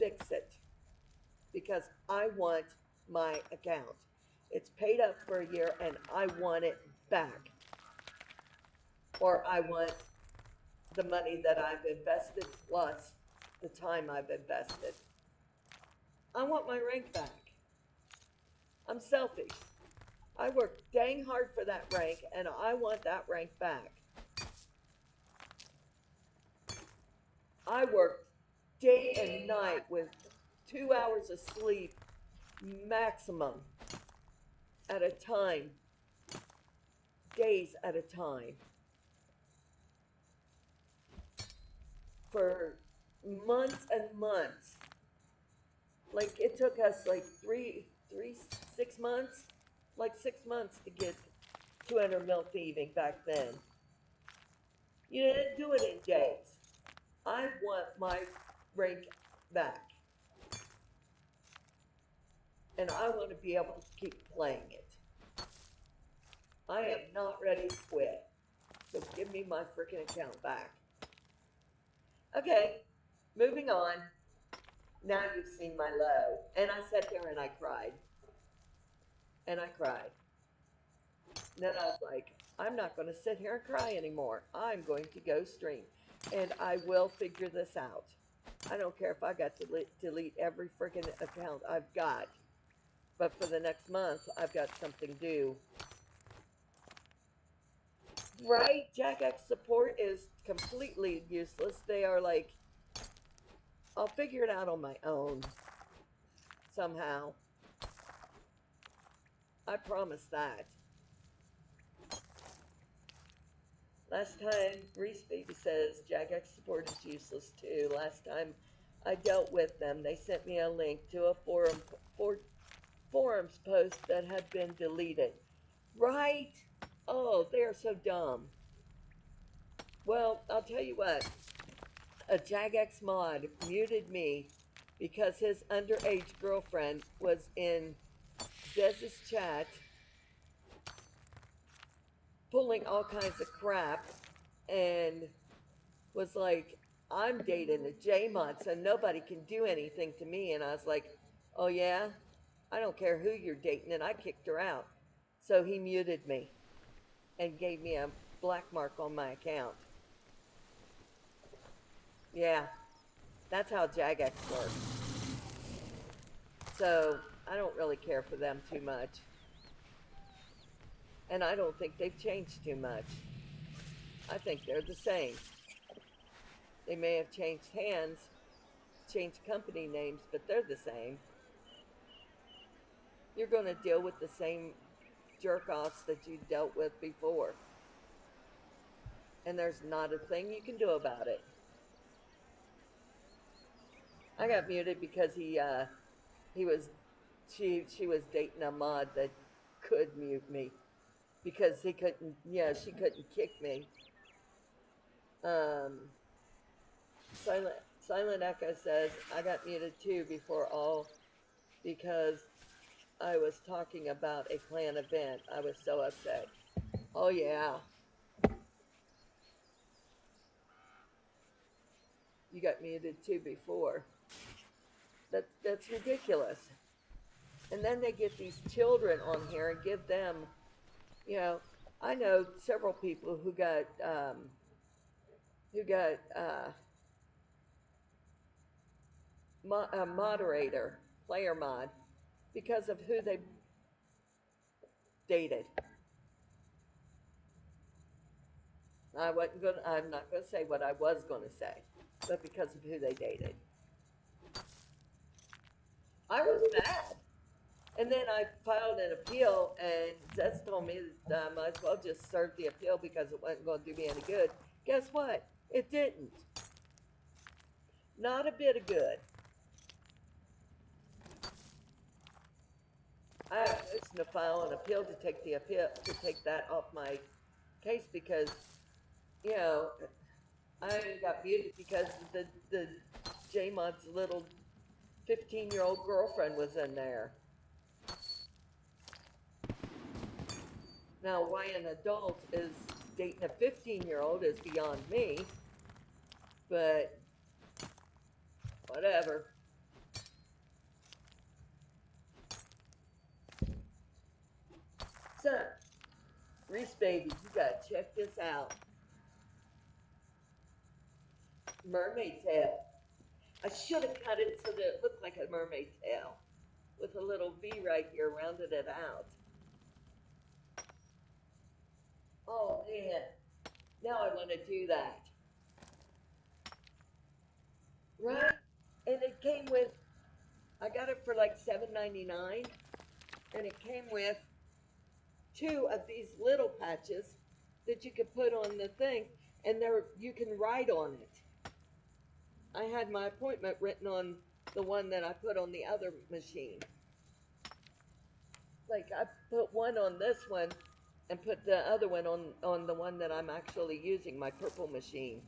Speaker 1: fix it. Because I want my account. It's paid up for a year and I want it back. Or I want the money that I've invested plus the time I've invested. I want my rank back. I'm selfish. I worked dang hard for that rank and I want that rank back. I worked day and night with 2 hours of sleep maximum at a time, days at a time, for months and months. Like it took us like 6 months, like 6 months to get 200 mil thieving back then. You didn't do it in days. I want my rank back. And I want to be able to keep playing it. I am not ready to quit. So give me my freaking account back. Okay, moving on. Now you've seen my low. And I sat there and I cried. And I cried. And then I was like, I'm not going to sit here and cry anymore. I'm going to go stream. And I will figure this out. I don't care if I got to delete every freaking account I've got. But for the next month, I've got something due. Right? Jagex support is completely useless. They are like, I'll figure it out on my own somehow. I promise that. Last time, Reese Baby says Jagex support is useless too. Last time I dealt with them, they sent me a link to a for, forums post that had been deleted. Right? Oh, they are so dumb. Well, I'll tell you what. A Jagex mod muted me because his underage girlfriend was in Dez's chat pulling all kinds of crap and was like, I'm dating a J mod, so nobody can do anything to me. And I was like, oh, yeah? I don't care who you're dating. And I kicked her out. So he muted me and gave me a black mark on my account. Yeah, that's how Jagex works. So I don't really care for them too much. And I don't think they've changed too much. I think they're the same. They may have changed hands, changed company names, but they're the same. You're going to deal with the same jerk offs that you dealt with before. And there's not a thing you can do about it. I got muted because he was she was dating a mod that could mute me because he couldn't, she couldn't kick me. Um, Silent Echo says I got muted too before all because I was talking about a clan event. I was so upset. Oh yeah, you got muted too before. That's ridiculous. And then they get these children on here and give them, you know, I know several people who got a moderator, player mod, because of who they dated. I'm not gonna say what I was gonna say, but because of who they dated. I was mad. And then I filed an appeal, and Zets told me that I might as well just serve the appeal because it wasn't going to do me any good. Guess what? It didn't. Not a bit of good. I have no reason to file an appeal to take the appeal to take that off my case because you know I got muted because the JMod's little 15-year-old girlfriend was in there. Now, why an adult is dating a 15-year-old is beyond me, but whatever. So, Reese baby, you gotta check this out. Mermaid tail. I should have cut it so that it looked like a mermaid tail with a little V right here, rounded it out. Oh man, now I want to do that. Right? And it came with, I got it for like $7.99, and it came with two of these little patches that you could put on the thing, and there you can write on it. I had my appointment written on the one that I put on the other machine. Like I put one on this one and put the other one on the one that I'm actually using, my purple machine.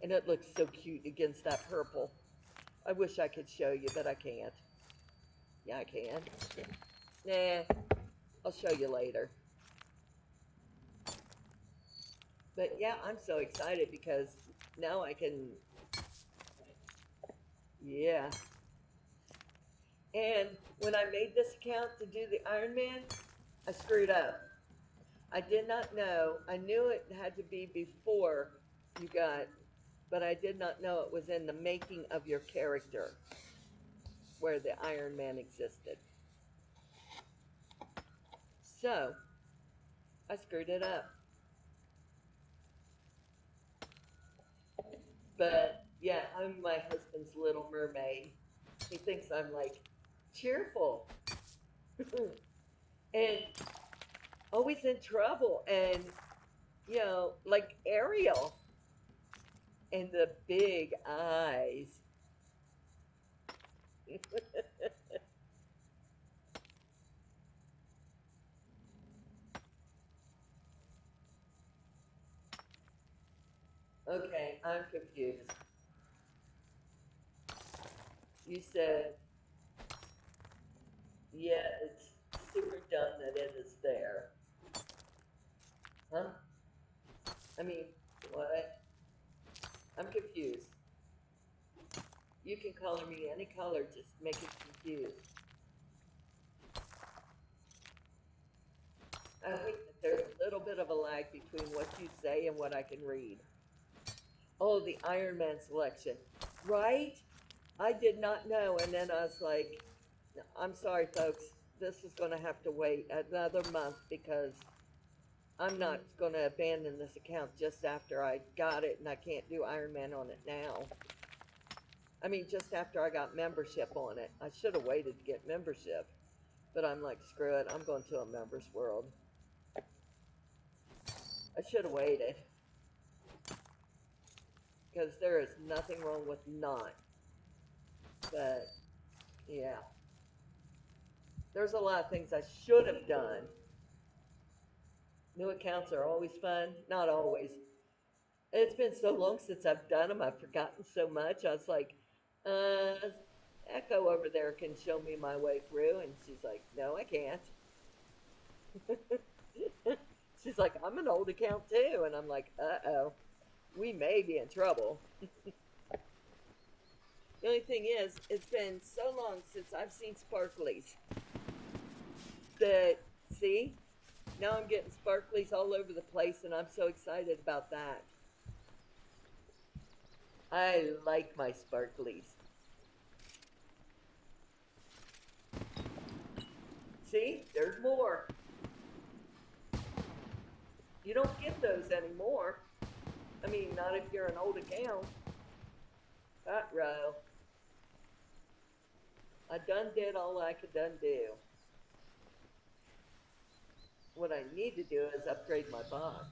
Speaker 1: And it looks so cute against that purple. I wish I could show you, but I can't. Yeah, I can. Nah, I'll show you later. But yeah, I'm so excited because now I can, yeah. And when I made this account to do the Iron Man, I screwed up. I did not know. I knew it had to be before you got, but I did not know it was in the making of your character where the Iron Man existed. So I screwed it up. I'm my husband's little mermaid. He thinks I'm like cheerful and always in trouble. And, like Ariel and the big eyes. Okay, I'm confused. You said, yeah, it's super dumb that it is there. Huh? I mean, what? I'm confused. You can color me any color, just make it confused. I hate that there's a little bit of a lag between what you say and what I can read. Oh, the Iron Man selection. Right? I did not know. And then I was like, "No, I'm sorry, folks. This is going to have to wait another month because I'm not going to abandon this account just after I got it and I can't do Iron Man on it now. I mean, just after I got membership on it. I should have waited to get membership. But I'm like, screw it. I'm going to a members world. I should have waited because there is nothing wrong with not. But yeah, there's a lot of things I should have done. New accounts are always fun. Not always. It's been so long since I've done them. I've forgotten so much. I was like, uh, Echo over there can show me my way through. And she's like, no, I can't. She's like, I'm an old account too. And I'm like, uh-oh, we may be in trouble. The only thing is, it's been so long since I've seen sparklies that, see, now I'm getting sparklies all over the place and I'm so excited about that. I like my sparklies. See, there's more. You don't get those anymore. I mean, not if you're an old account. That row. I done did all I could done do. What I need to do is upgrade my box.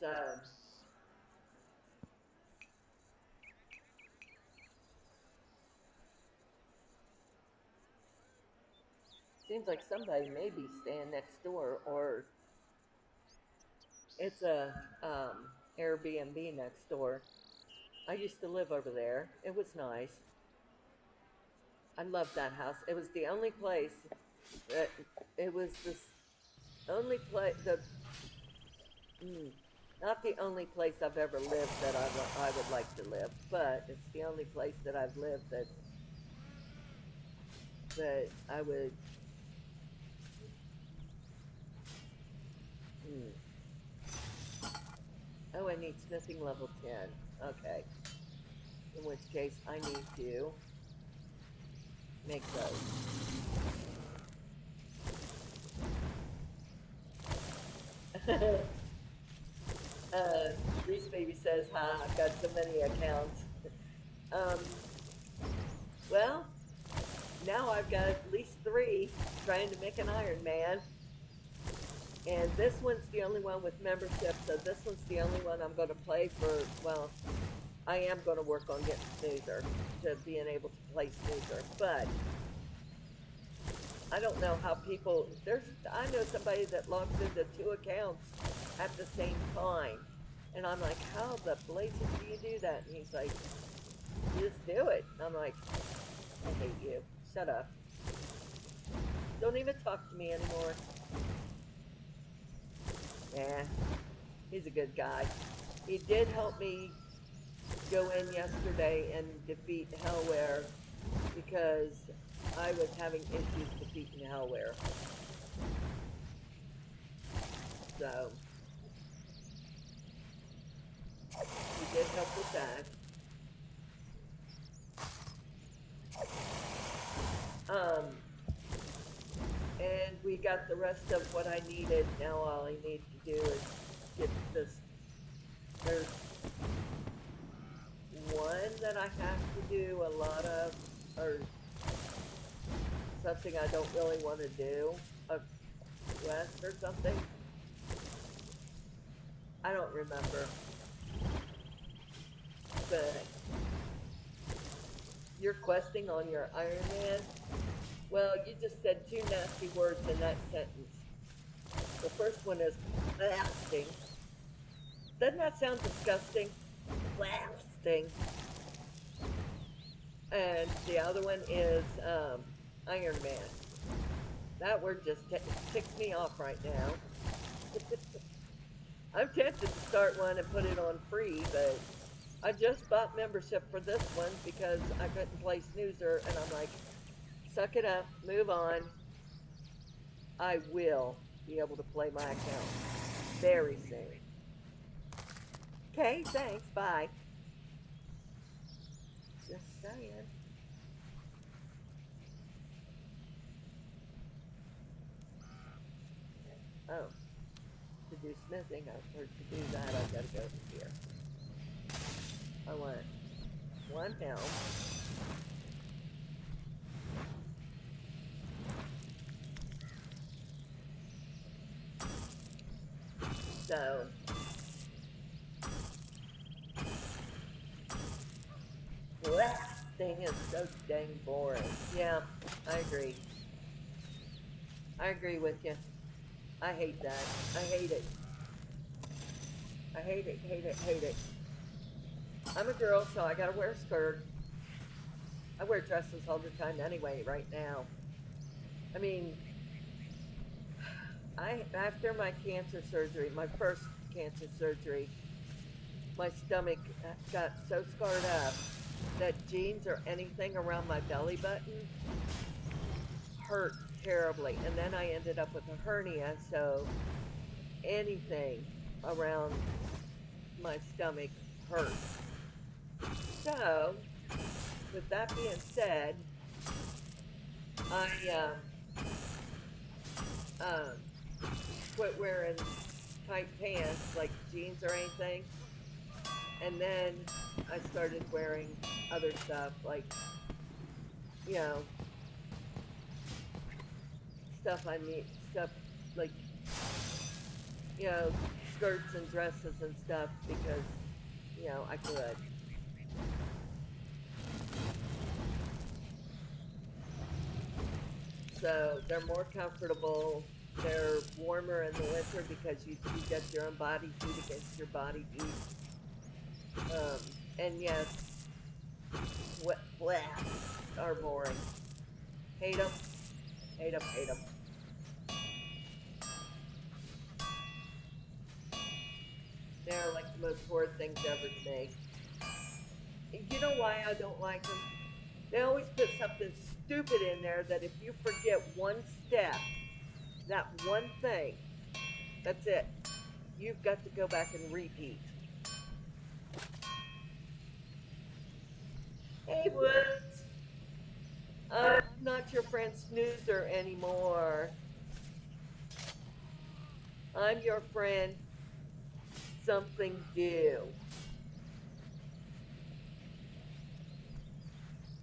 Speaker 1: So, seems like somebody may be staying next door, or it's a Airbnb next door. I used to live over there. It was nice. I loved that house. It was the only place that it was the only place mm, not the only place I've ever lived that I would like to live, but it's the only place that I've lived that I would. Mm. Oh, I need smithing level 10. Okay. In which case, I need to make those. Reese Baby says, "Ha, I've got so many accounts." Um, well, now I've got at least three trying to make an Iron Man, and this one's the only one with membership. So this one's the only one I'm going to play for. Well, I am going to work on getting Snoozer to being able to play Snoozer, but I don't know how people. I know somebody that logs into two accounts at the same time. And I'm like, how the blazes do you do that? And he's like, you just do it. And I'm like, I hate you. Shut up. Don't even talk to me anymore. Yeah, he's a good guy. He did help me go in yesterday and defeat Hellware because I was having issues defeating Hellware. So, he did help with that. Um, and we got the rest of what I needed. Now all I need to do is get this. There's one that I have to do a lot of, or something I don't really want to do, a quest or something. I don't remember. But you're questing on your Iron Man? Well, you just said two nasty words in that sentence. The first one is blasting. Doesn't that sound disgusting? Blasting. And the other one is Iron Man. That word just ticks me off right now. I'm tempted to start one and put it on free, but I just bought membership for this one because I couldn't play Snoozer, and I'm like, suck it up, move on. I will be able to play my account very soon. Okay, thanks, bye. Just saying. Oh, to do smithing, or to do that, I've got to go here. I want one helm. So, that thing is so dang boring. Yeah, I agree. I agree with you. I hate that. I hate it. I hate it, hate it, hate it. I'm a girl, so I gotta wear a skirt. I wear dresses all the time anyway, right now. I mean, after my cancer surgery, my first cancer surgery, my stomach got so scarred up that jeans or anything around my belly button hurt terribly. And then I ended up with a hernia, so anything around my stomach hurt. So, with that being said, I quit wearing tight pants like jeans or anything, and then I started wearing other stuff like, you know, stuff I need, stuff like, you know, skirts and dresses and stuff because, you know, I could. So they're more comfortable. They're warmer in the winter because you get your own body heat against your body heat. And yes, flats are boring. Hate them, hate them, hate them. They're like the most bored things ever to make. You know why I don't like them? They always put something stupid in there that if you forget one step, that one thing, that's it. You've got to go back and repeat. Hey, Woods. I'm not your friend Snoozer anymore. I'm your friend Something New.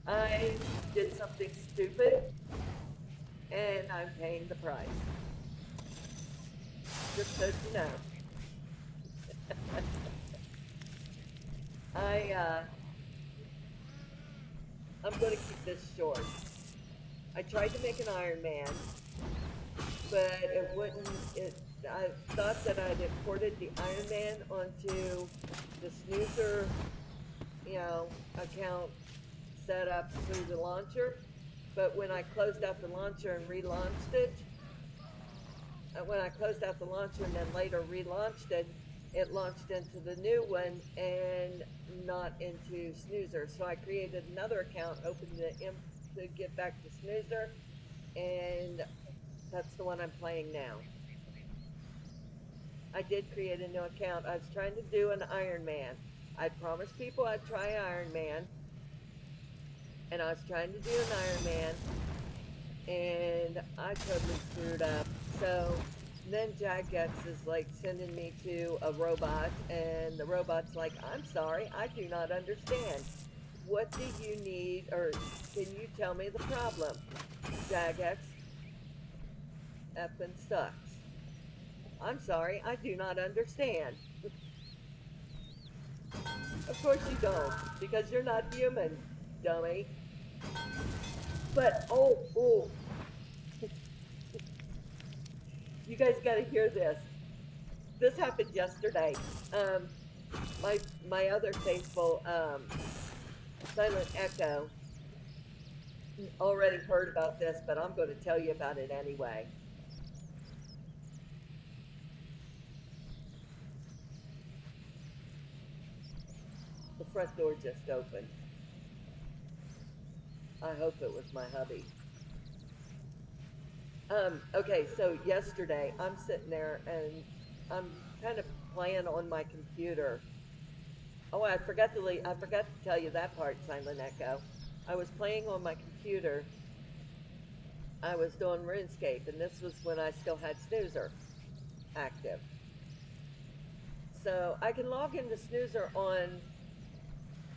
Speaker 1: I did something stupid, and I'm paying the price. Just so you know. I, I'm going to keep this short. I tried to make an Iron Man, but it wouldn't, I thought that I'd imported the Iron Man onto the Snoozer, you know, account set up through the launcher, but when I closed out the launcher and relaunched it, when I closed out the launcher and then later relaunched it, it launched into the new one and not into Snoozer. So I created another account, opened the to get back to Snoozer, and that's the one I'm playing now. I did create a new account. I was trying to do an Iron Man. I promised people I'd try Iron Man, and I was trying to do an Iron Man, and I totally screwed up. So then Jagex is like sending me to a robot, and the robot's like, I'm sorry, I do not understand. What do you need, or can you tell me the problem? Jagex effing sucks. I'm sorry, I do not understand. Of course you don't, because you're not human, dummy. But oh, you guys got to hear this. This happened yesterday. Um, my other faithful Silent Echo already heard about this, but I'm going to tell you about it anyway. The front door just opened. I hope it was my hubby. Okay, so yesterday I'm sitting there and I'm kind of playing on my computer. Oh, I forgot to tell you that part, Silent Echo. I was playing on my computer. I was doing RuneScape, and this was when I still had Snoozer active. So I can log into Snoozer on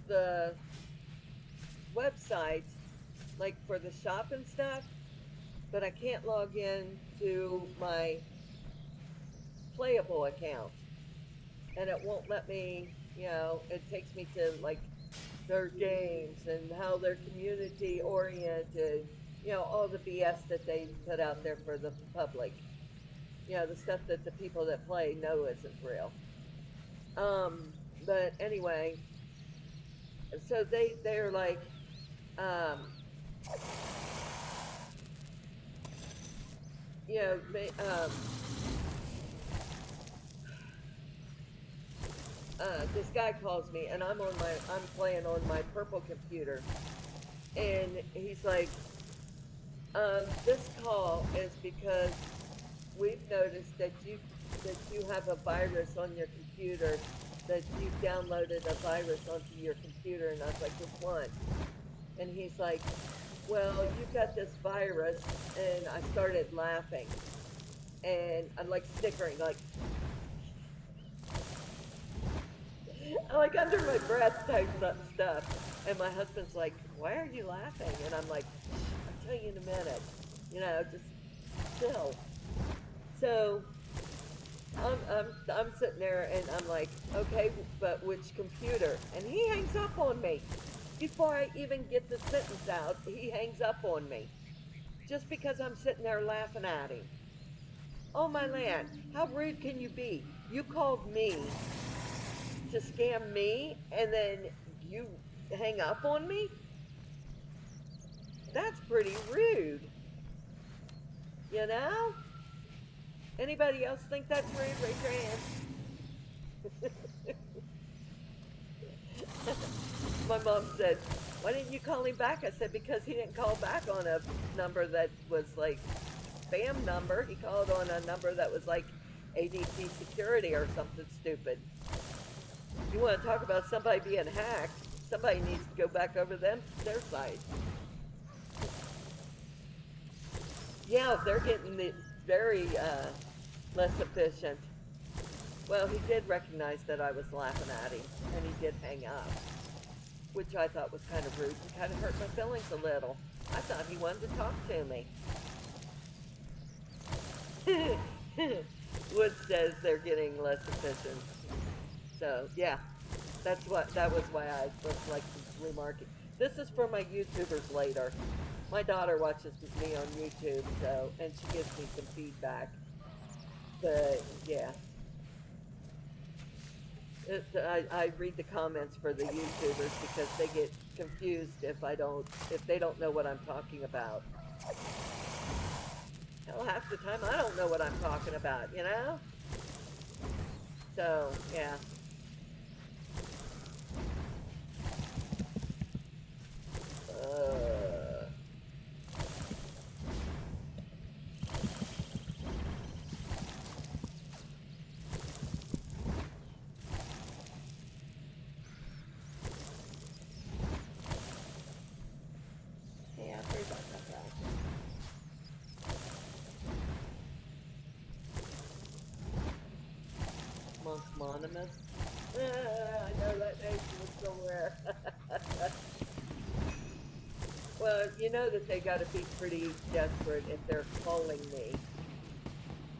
Speaker 1: the website, like for the shop and stuff, but I can't log in to my playable account. And it won't let me, it takes me to like their games and how they're community oriented, all the BS that they put out there for the public, the stuff that the people that play know isn't real. But anyway, so they're like, um, you know, this guy calls me, and I'm playing on my purple computer, and he's like, this call is because we've noticed that you have a virus on your computer, that you've downloaded a virus onto your computer. And I was like, which one? And he's like, well, you've got this virus. And I started laughing, and I'm like snickering, like under my breath type stuff. And my husband's like, why are you laughing? And I'm like, I'll tell you in a minute, just chill. So I'm sitting there and I'm like, okay, but which computer? And he hangs up on me. Before I even get the sentence out, he hangs up on me. Just because I'm sitting there laughing at him. Oh my land, how rude can you be? You called me to scam me and then you hang up on me? That's pretty rude. You know? Anybody else think that's rude? Raise your hand. My mom said, why didn't you call him back? I said, because he didn't call back on a number that was like spam number. He called on a number that was like ADT security or something stupid. You want to talk about somebody being hacked? Somebody needs to go back over their site. Yeah, they're getting very less efficient. Well, he did recognize that I was laughing at him, and he did hang up, which I thought was kind of rude and kind of hurt my feelings a little. I thought he wanted to talk to me. Wood says they're getting less efficient. So, yeah, that was why I was like remarking. This is for my YouTubers later. My daughter watches me on YouTube, so, and she gives me some feedback. But, yeah. I read the comments for the YouTubers because they get confused if they don't know what I'm talking about. Hell, half the time I don't know what I'm talking about, So, yeah. Yeah, sorry about that, Ralph. Mononymous. I know that name was somewhere. Well, you know that they got to be pretty desperate if they're calling me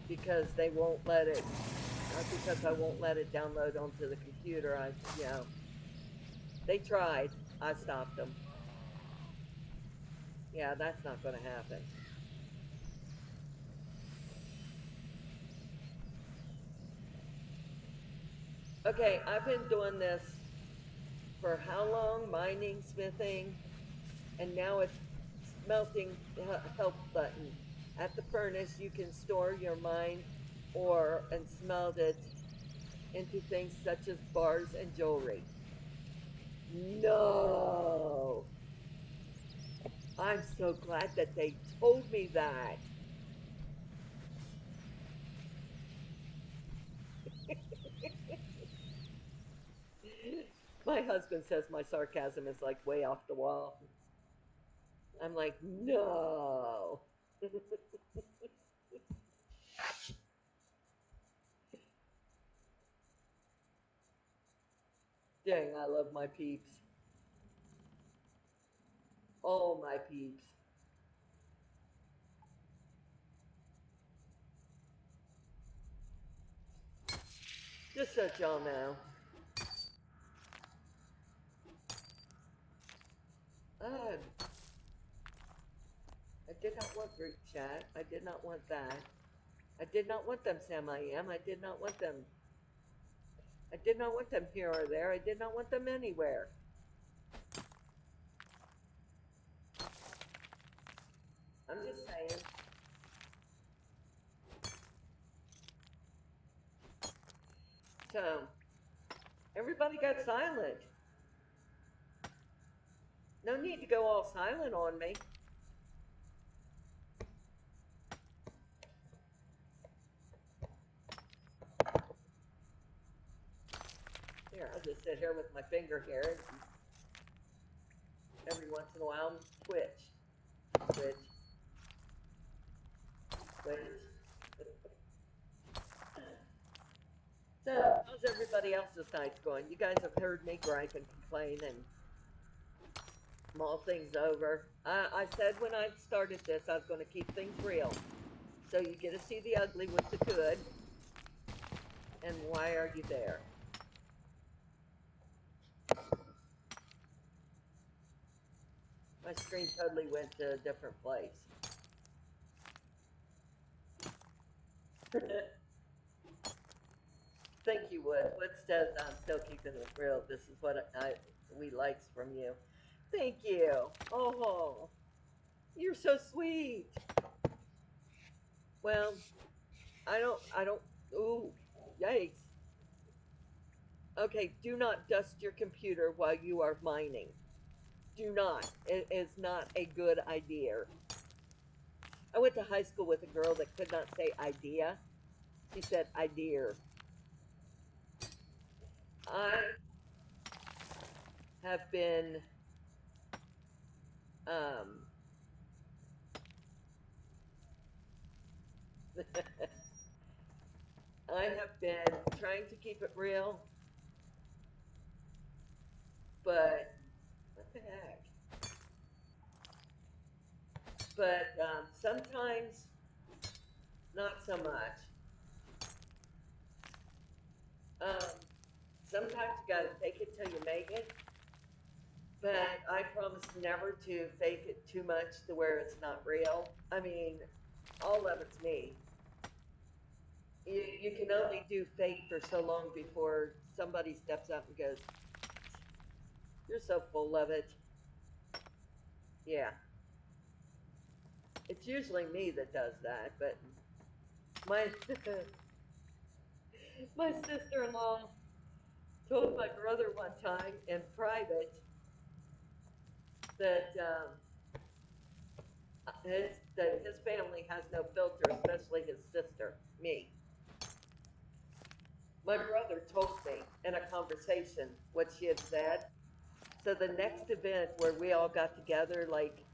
Speaker 1: because they won't let it, because I won't let it download onto the computer. They tried. I stopped them. Yeah, that's not going to happen. Okay, I've been doing this for how long? Mining, smithing, and now it's smelting help button. At the furnace, you can store your mined ore and smelt it into things such as bars and jewelry. No! I'm so glad that they told me that. My husband says my sarcasm is like way off the wall. I'm like, no. Dang, I love my peeps. Oh, my peeps. Just so y'all know. Uh, I did not want group chat. I did not want that. I did not want them Sam I am. I did not want them. I did not want them here or there. I did not want them anywhere. I'm just saying. So, everybody got silent. No need to go all silent on me. Here, I'll just sit here with my finger here. Every once in a while, twitch, twitch, twitch. So, how's everybody else's nights going? You guys have heard me gripe and complain and mull things over. I said when I started this, I was going to keep things real. So you get to see the ugly with the good. And why are you there? My screen totally went to a different place. Thank you, Wood. Wood says I'm still keeping it real. This is what we likes from you. Thank you. Oh, you're so sweet. Well, I don't, ooh, yikes. Okay, do not dust your computer while you are mining. Do not. It is not a good idea. I went to high school with a girl that could not say idea. She said idea. I have been, um, I have been trying to keep it real, but what the heck? But sometimes not so much. Um, Sometimes you gotta fake it till you make it, but I promise never to fake it too much to where it's not real. I mean, all of it's me. You can only do fake for so long before somebody steps up and goes, "You're so full of it." Yeah, it's usually me that does that, but my my sister-in-law told my brother one time in private that his family has no filter, especially his sister, me. My brother told me in a conversation what she had said. So the next event where we all got together, like,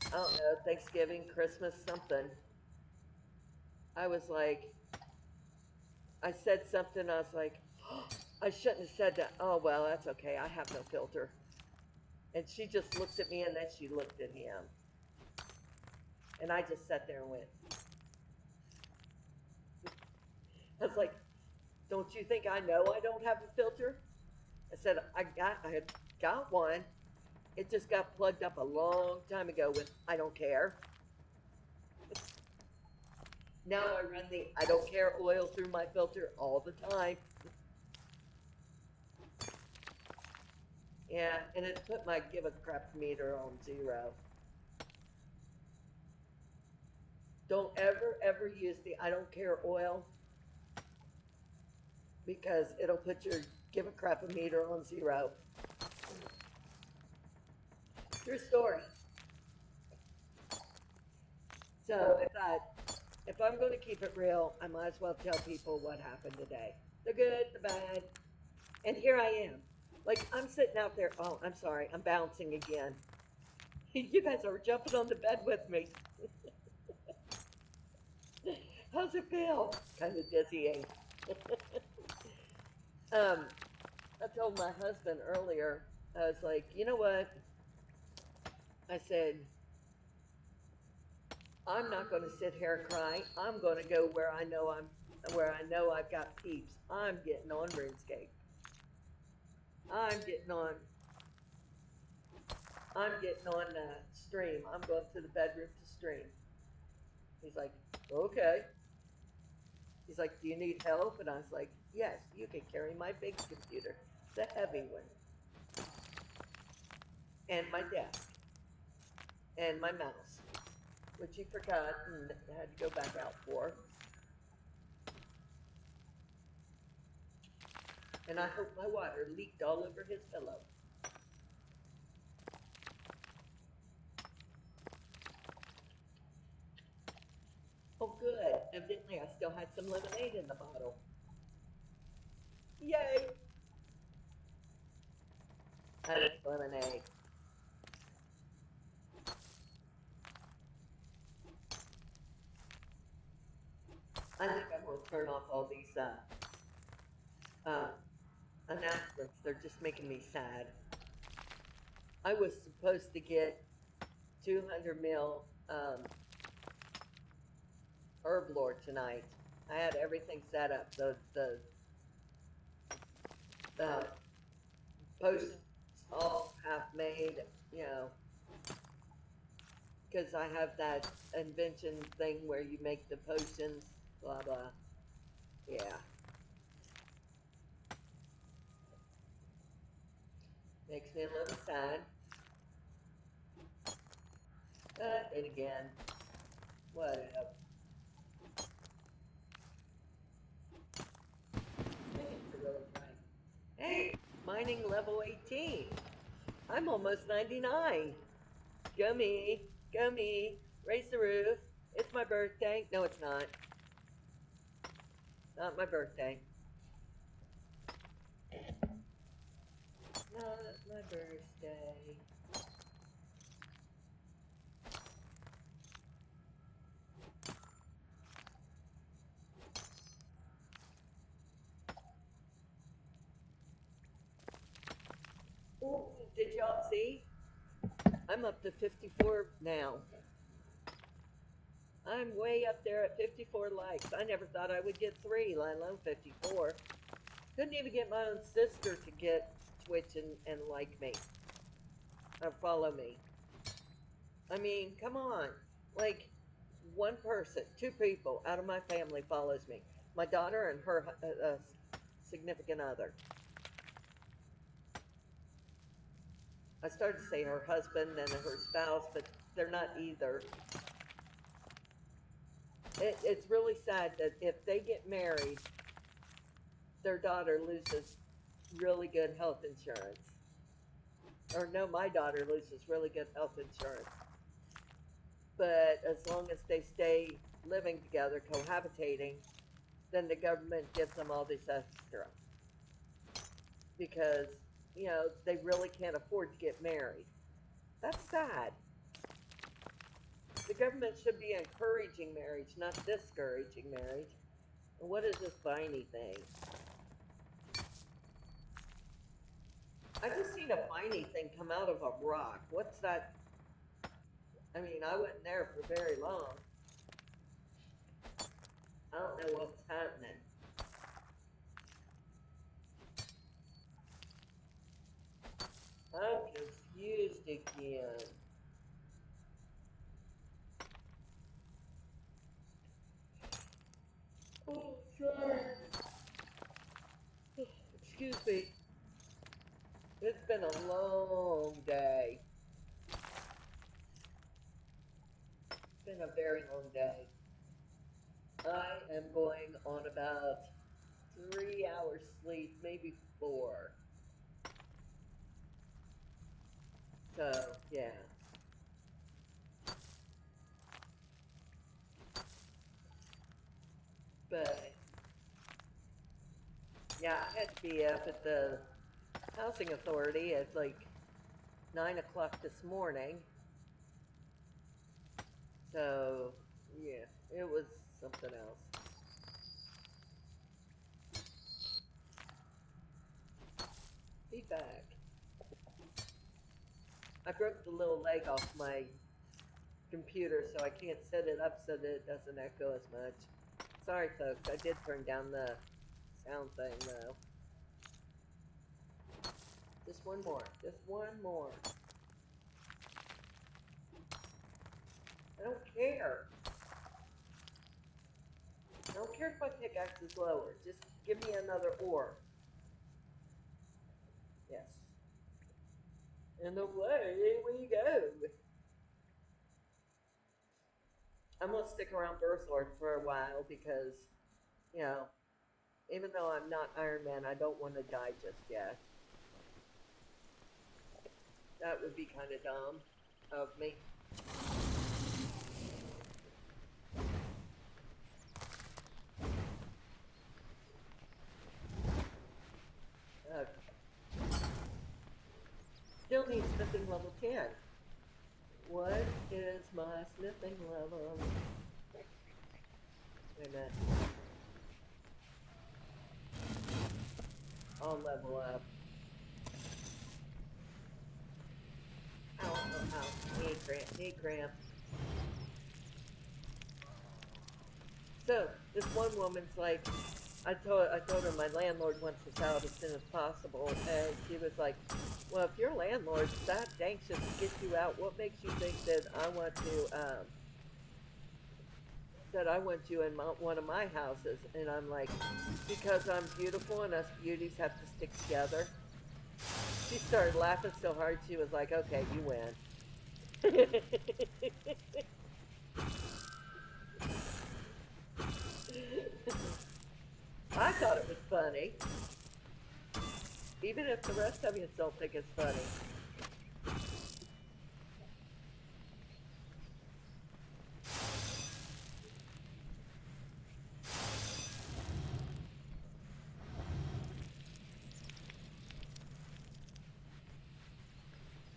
Speaker 1: I don't know, Thanksgiving, Christmas, something, I was like, I said something, I was like, oh, I shouldn't have said that. Oh, well, that's okay. I have no filter. And she just looked at me and then she looked at him. And I just sat there and went, I was like, don't you think I know I don't have a filter? I said, I had got one. It just got plugged up a long time ago with I don't care. Now I run the I don't care oil through my filter all the time. Yeah, and it put my give a crap meter on 0. Don't ever use the I don't care oil because it'll put your give a crap meter on 0. True story. So I thought, if I'm going to keep it real, I might as well tell people what happened today. The good, the bad, and here I am. Like I'm sitting out there. Oh, I'm sorry. I'm bouncing again. You guys are jumping on the bed with me. How's it feel? Kind of dizzying. um, I told my husband earlier. I was like, you know what? I said, I'm not going to sit here and cry. I'm going to go where I know I've got peeps. I'm getting on RuneScape. I'm getting on. I'm getting on stream. I'm going to the bedroom to stream. He's like, okay. He's like, do you need help? And I was like, yes, you can carry my big computer, the heavy one, and my desk, and my mouse, which he forgot and had to go back out for. And I hope my water leaked all over his pillow. Oh, good. Evidently, I still had some lemonade in the bottle. Yay! I like lemonade. I think I'm going to turn off all these uh, announcements. They're just making me sad. I was supposed to get 200 mil herb lore tonight. I had everything set up. The posts all half made, you know, because I have that invention thing where you make the potions, blah blah. Yeah, makes me a little sad. And again, whatever. Thanks for really trying. Hey, mining level 18. I'm almost 99. Go me, go me. Raise the roof. It's my birthday. No, it's not. Not my birthday. Not my birthday. Ooh, did y'all see? I'm up to 54 now. I'm way up there at 54 likes. I never thought I would get 3, let alone 54. Couldn't even get my own sister to get Twitch and like me or follow me. I mean, come on. Like, one person, 2 people out of my family follows me. My daughter and her significant other. I started to say her husband and her spouse, but they're not either. It's really sad that if they get married, their daughter loses really good health insurance. Or no, my daughter loses really good health insurance. But as long as they stay living together, cohabitating, then the government gives them all this extra. Because, you know, they really can't afford to get married. That's sad. The government should be encouraging marriage, not discouraging marriage. What is this viney thing? I just seen a viney thing come out of a rock. What's that? I mean, I wasn't there for very long. I don't know what's happening. I'm confused again. Oh, sorry. Excuse me. It's been a long day. It's been a very long day. I am going on about 3 hours sleep, maybe 4. So, yeah. But, yeah, I had to be up at the housing authority at like 9 o'clock this morning. So, yeah, it was something else. Feedback. I broke the little leg off my computer, so I can't set it up so that it doesn't echo as much. Sorry, folks, I did turn down the sound thing, though. Just one more. Just one more. I don't care. I don't care if my pickaxe is lower. Just give me another ore. Yes. And away we go. I'm going to stick around Berthlord for a while because, you know, even though I'm not Iron Man, I don't want to die just yet. That would be kind of dumb of me. Still need smithing level 10. What is my smithing level? Wait a minute. I'll level up. Ow, ow, ow. Knee cramp, knee cramp. So, this one woman's like, I told her my landlord wants us out as soon as possible, and she was like, well, if your landlord's that anxious to get you out, what makes you think that I want you in one of my houses? And I'm like, because I'm beautiful and us beauties have to stick together. She started laughing so hard she was like, okay, you win. I thought it was funny, even if the rest of you don't think it's funny.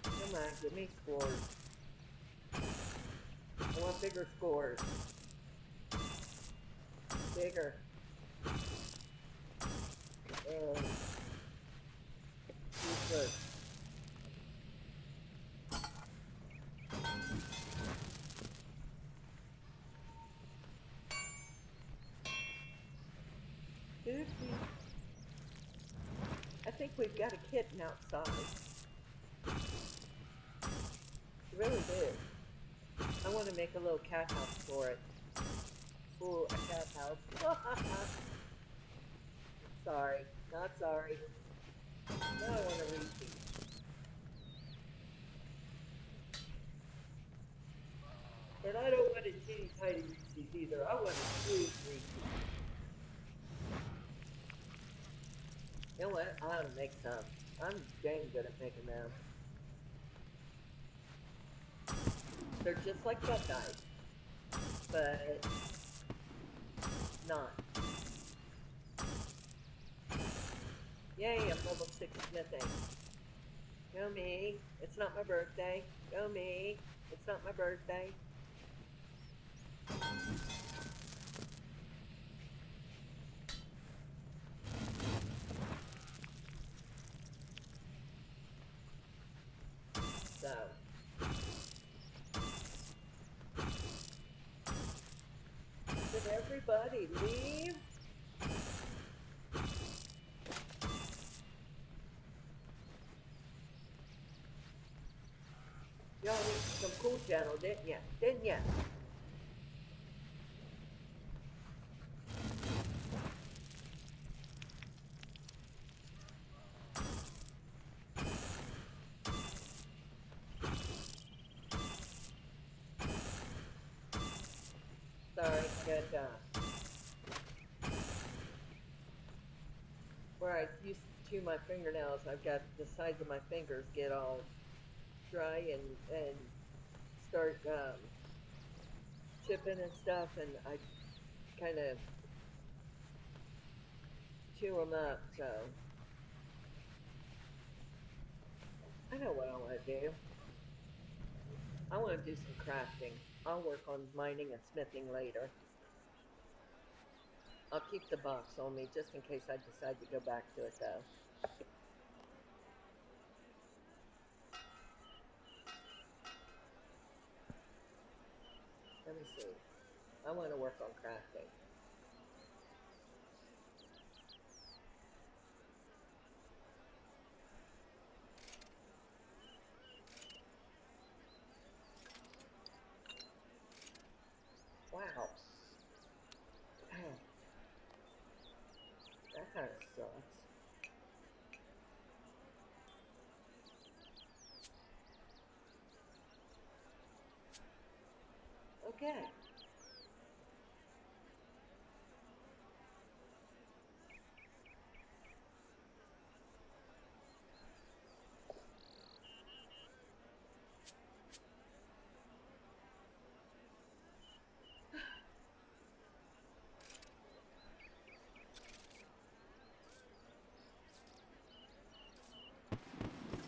Speaker 1: Come on, give me scores. I want bigger scores. Bigger. Useless. Dude, I think we've got a kitten outside. We really do. I want to make a little cat house for it. Ooh, a cat house. Sorry. Not sorry. Now I want to read these. And I don't want a teeny tiny Reese's either. I want a huge Reese's. You know what? I ought to make some. I'm dang good at making them. They're just like Buckeyes, but not. Yay, I'm level 6 smithing. Go me. It's not my birthday. Go me. It's not my birthday. everybody leave? Y'all need some cool channel, didn't ya? Didn't ya? Sorry, good, where I used to chew my fingernails, I've got the sides of my fingers get all dry and start, chipping and stuff, and I kind of chew them up, so I know what I want to do. I want to do some crafting. I'll work on mining and smithing later. I'll keep the box on me just in case I decide to go back to it, though. Let me see. I want to work on crafting. Wow. That kind of sucks. Okay.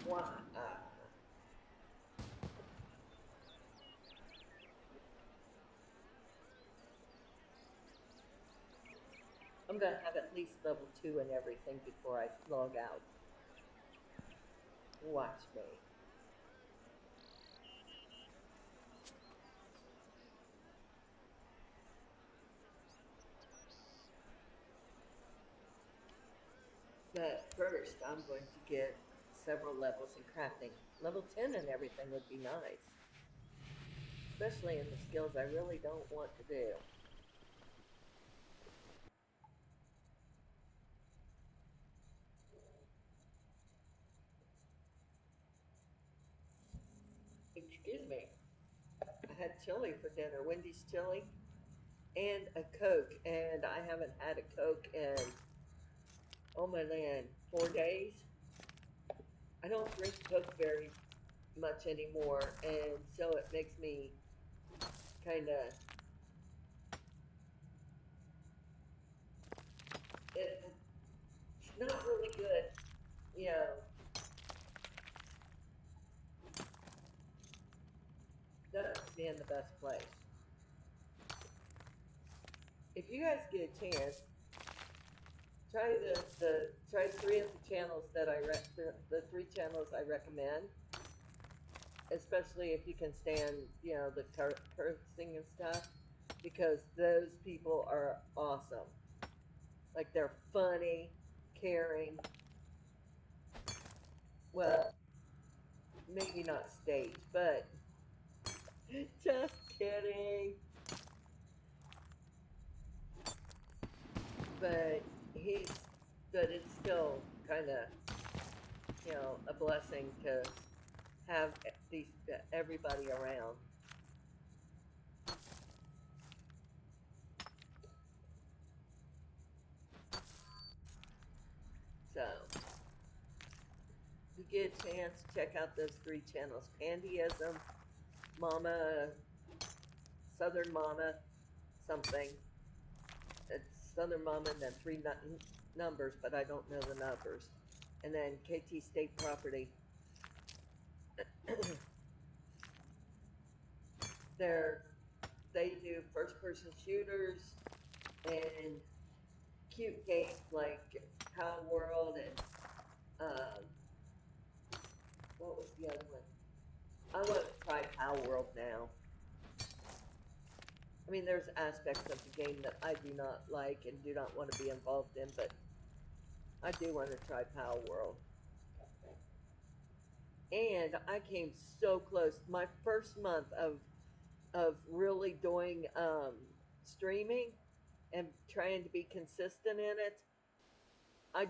Speaker 1: Wow. I'm gonna have at least level 2 and everything before I log out. Watch me. But first, I'm going to get several levels in crafting. Level 10 and everything would be nice. Especially in the skills I really don't want to do. Excuse me. I had chili for dinner, Wendy's chili, and a Coke. And I haven't had a Coke in, oh my land, 4 days. I don't drink Coke very much anymore. And so it makes me kind of, it's not really good, you know, doesn't be in the best place. If you guys get a chance, try try three of the channels that the three channels I recommend, especially if you can stand, you know, the cursing and stuff, because those people are awesome. Like, they're funny, caring. Well, maybe not stage, but just kidding. But he's, but it's still kind of, you know, a blessing to have these everybody around. So, if you get a chance, check out those three channels: Pandyism, Mama, Southern Mama, something. It's Southern Mama and then three numbers, but I don't know the numbers. And then KT State Property. They're they do first person shooters and cute games like Power World and what was the other one? I want to try Power World now. I mean, there's aspects of the game that I do not like and do not want to be involved in, but I do want to try Pal World. And I came so close. My first month of really doing streaming and trying to be consistent in it, I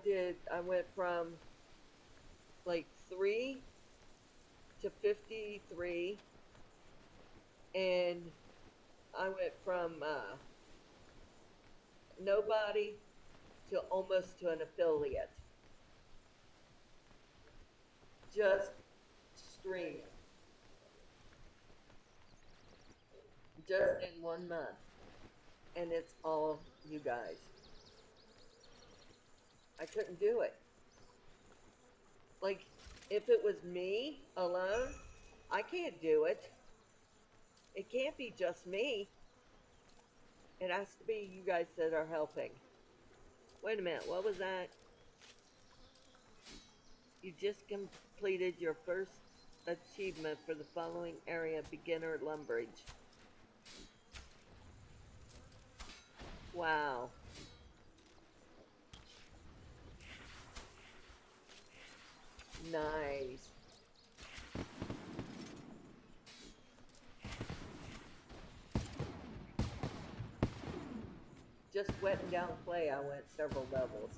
Speaker 1: went from like 3 to 53, and I went from nobody to almost to an affiliate, just streaming, just in 1 month. And it's all you guys. I couldn't do it. Like, if it was me alone, I can't do it. It can't be just me. It has to be you guys that are helping. Wait a minute, what was that? You just completed your first achievement for the following area, beginner Lumbridge. Wow. Nice. Just wetting down clay, I went several levels.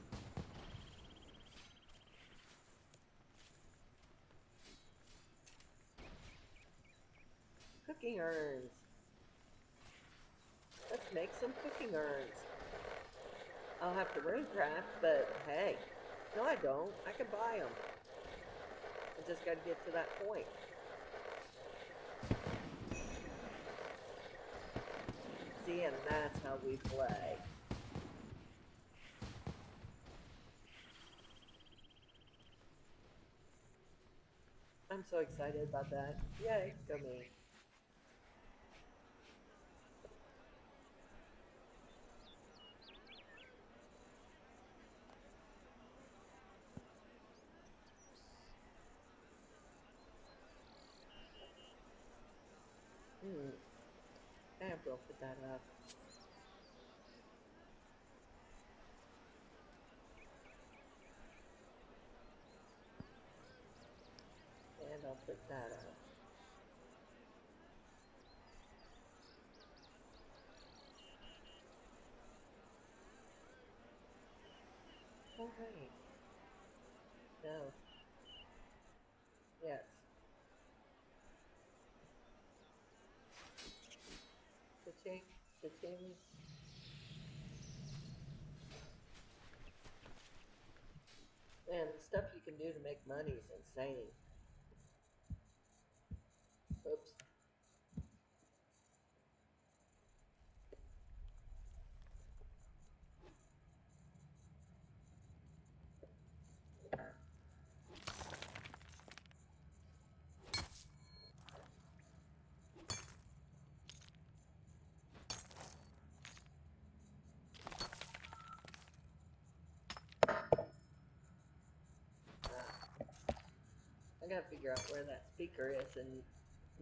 Speaker 1: Cooking urns. Let's make some cooking urns. I'll have to runecraft, but hey. No, I don't. I can buy them. I just got to get to that point. See, and that's how we play. I'm so excited about that. Yay, go me. I have to put that up. And I'll put that up. All right. No. Yes. Cha-ching. Cha-ching. Man, the stuff you can do to make money is insane. Oops. I gotta figure out where that speaker is and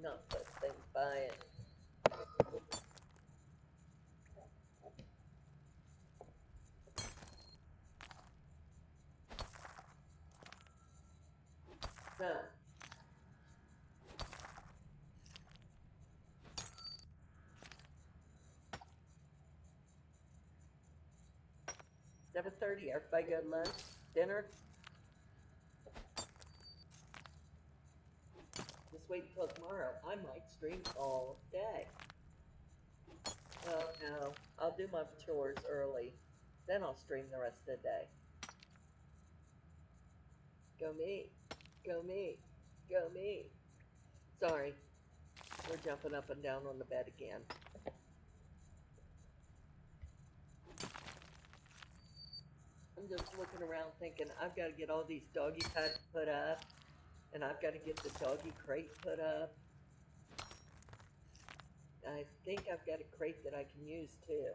Speaker 1: not put things by it. So, it's 7:30. Everybody go to lunch, dinner. Just wait until tomorrow. I might stream all day. Well, no, I'll do my chores early. Then I'll stream the rest of the day. Go me. Go me. Go me. Sorry, we're jumping up and down on the bed again. I'm just looking around thinking I've got to get all these doggy pads put up, and I've got to get the doggy crate put up. I think I've got a crate that I can use too.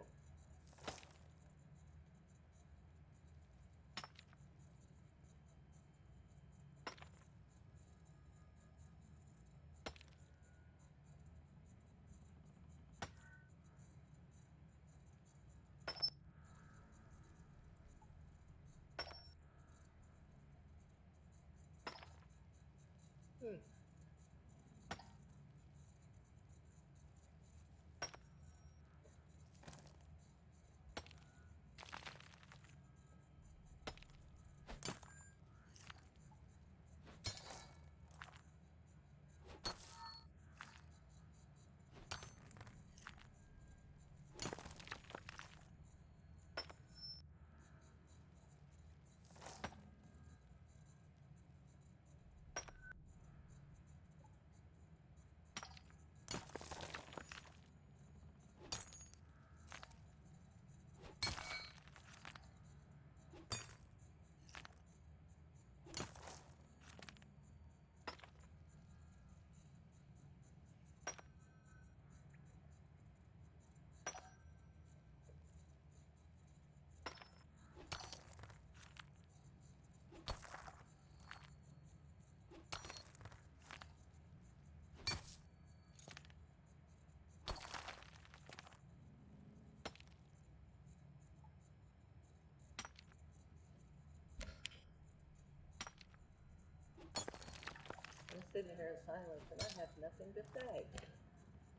Speaker 1: of silence, and I have nothing to say.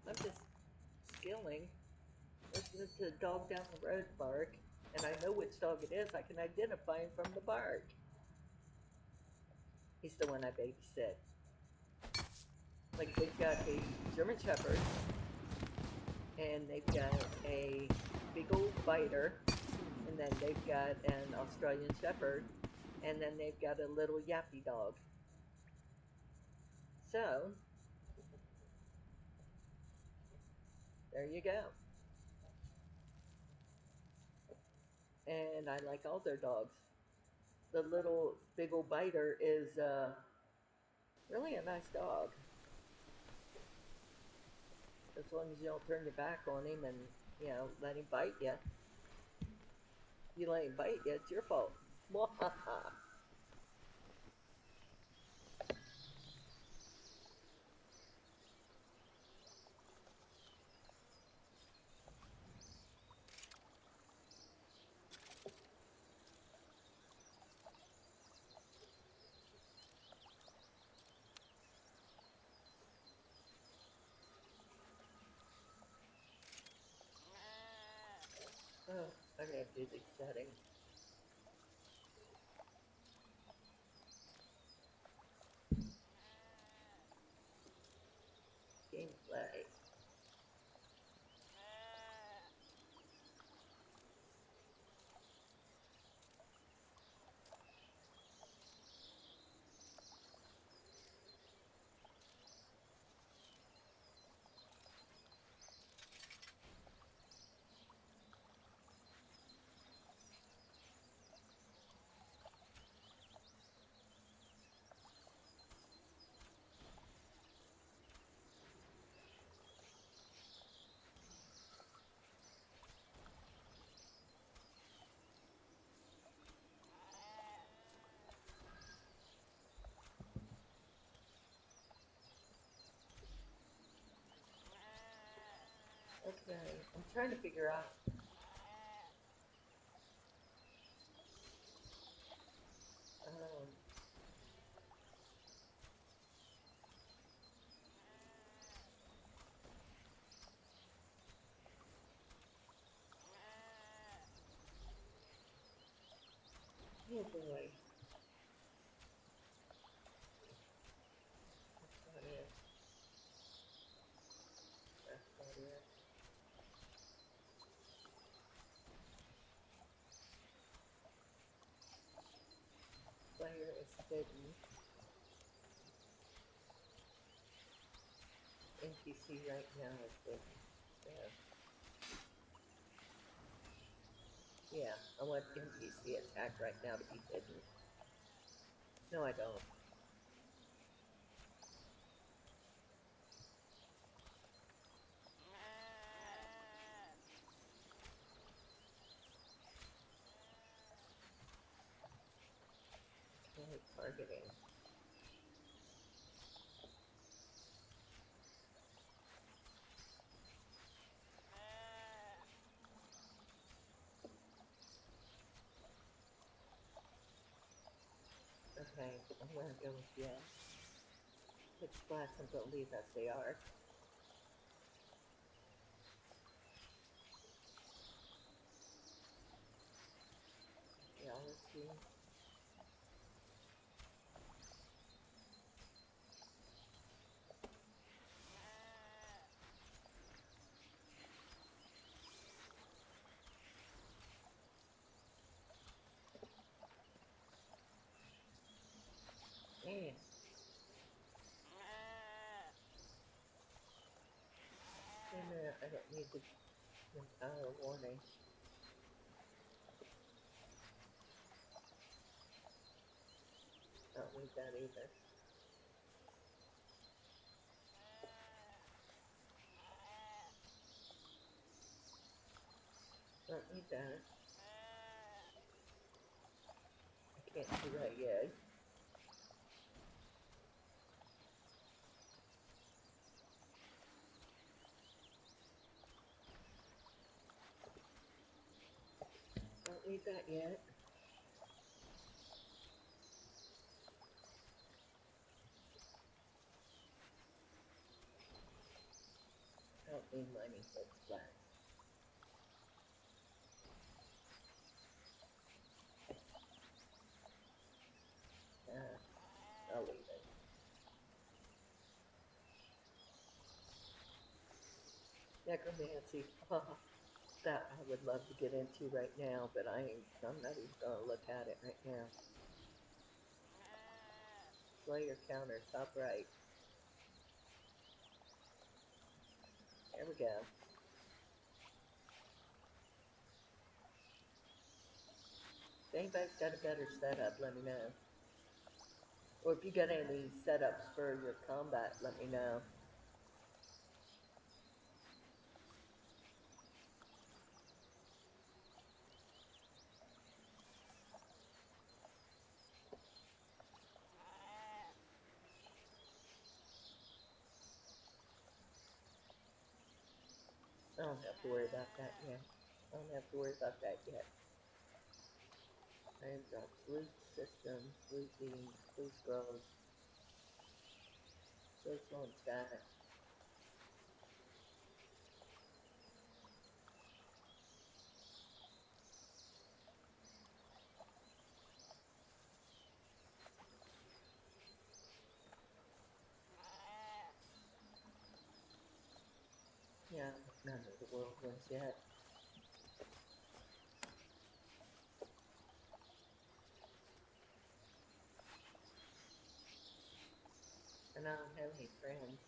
Speaker 1: I'm just chilling, listening to the dog down the road bark, and I know which dog it is. I can identify him from the bark. He's the one I babysit. Like, they've got a German Shepherd, and they've got a big old biter, and then they've got an Australian Shepherd, and then they've got a little yappy dog. So, there you go. And I like all their dogs. The little big old biter is really a nice dog. As long as you don't turn your back on him and, let him bite you. You let him bite you, it's your fault. Oh, I gotta do these settings. Gameplay. Okay, I'm trying to figure out. Um, oh boy, that's not it. That's not it. Player is hidden. NPC right now is hidden. Yeah. Yeah, I want NPC attack right now to be hidden. No, I don't. I like targeting. Okay, I'm gonna go with yes. Pitch black and don't leave as they are. Reality. Man, wait a minute, I don't need the entire warning. I don't need that either. Don't need that. I can't do that yet. Don't need that yet. mean money, it's flat. I'll leave it. Necromancy. That I would love to get into right now, but I'm not even going to look at it right now. Slayer counter, top right. There we go. If anybody's got a better setup, let me know. Or if you got any setups for your combat, let me know. I don't have to worry about that yet. I don't have to worry about that yet. I've got flute system, flute beams, flute scrolls, social and static. Yeah, none of the world ones yet. And I don't have any friends.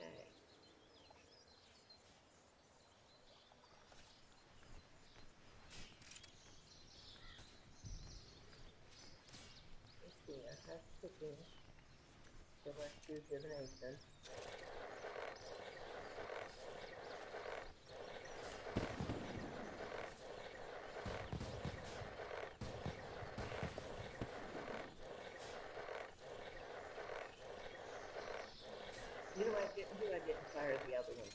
Speaker 1: Okay. Let's see, I have cooking. So let's do divination. You know what I didn't do? I didn't fire the other one.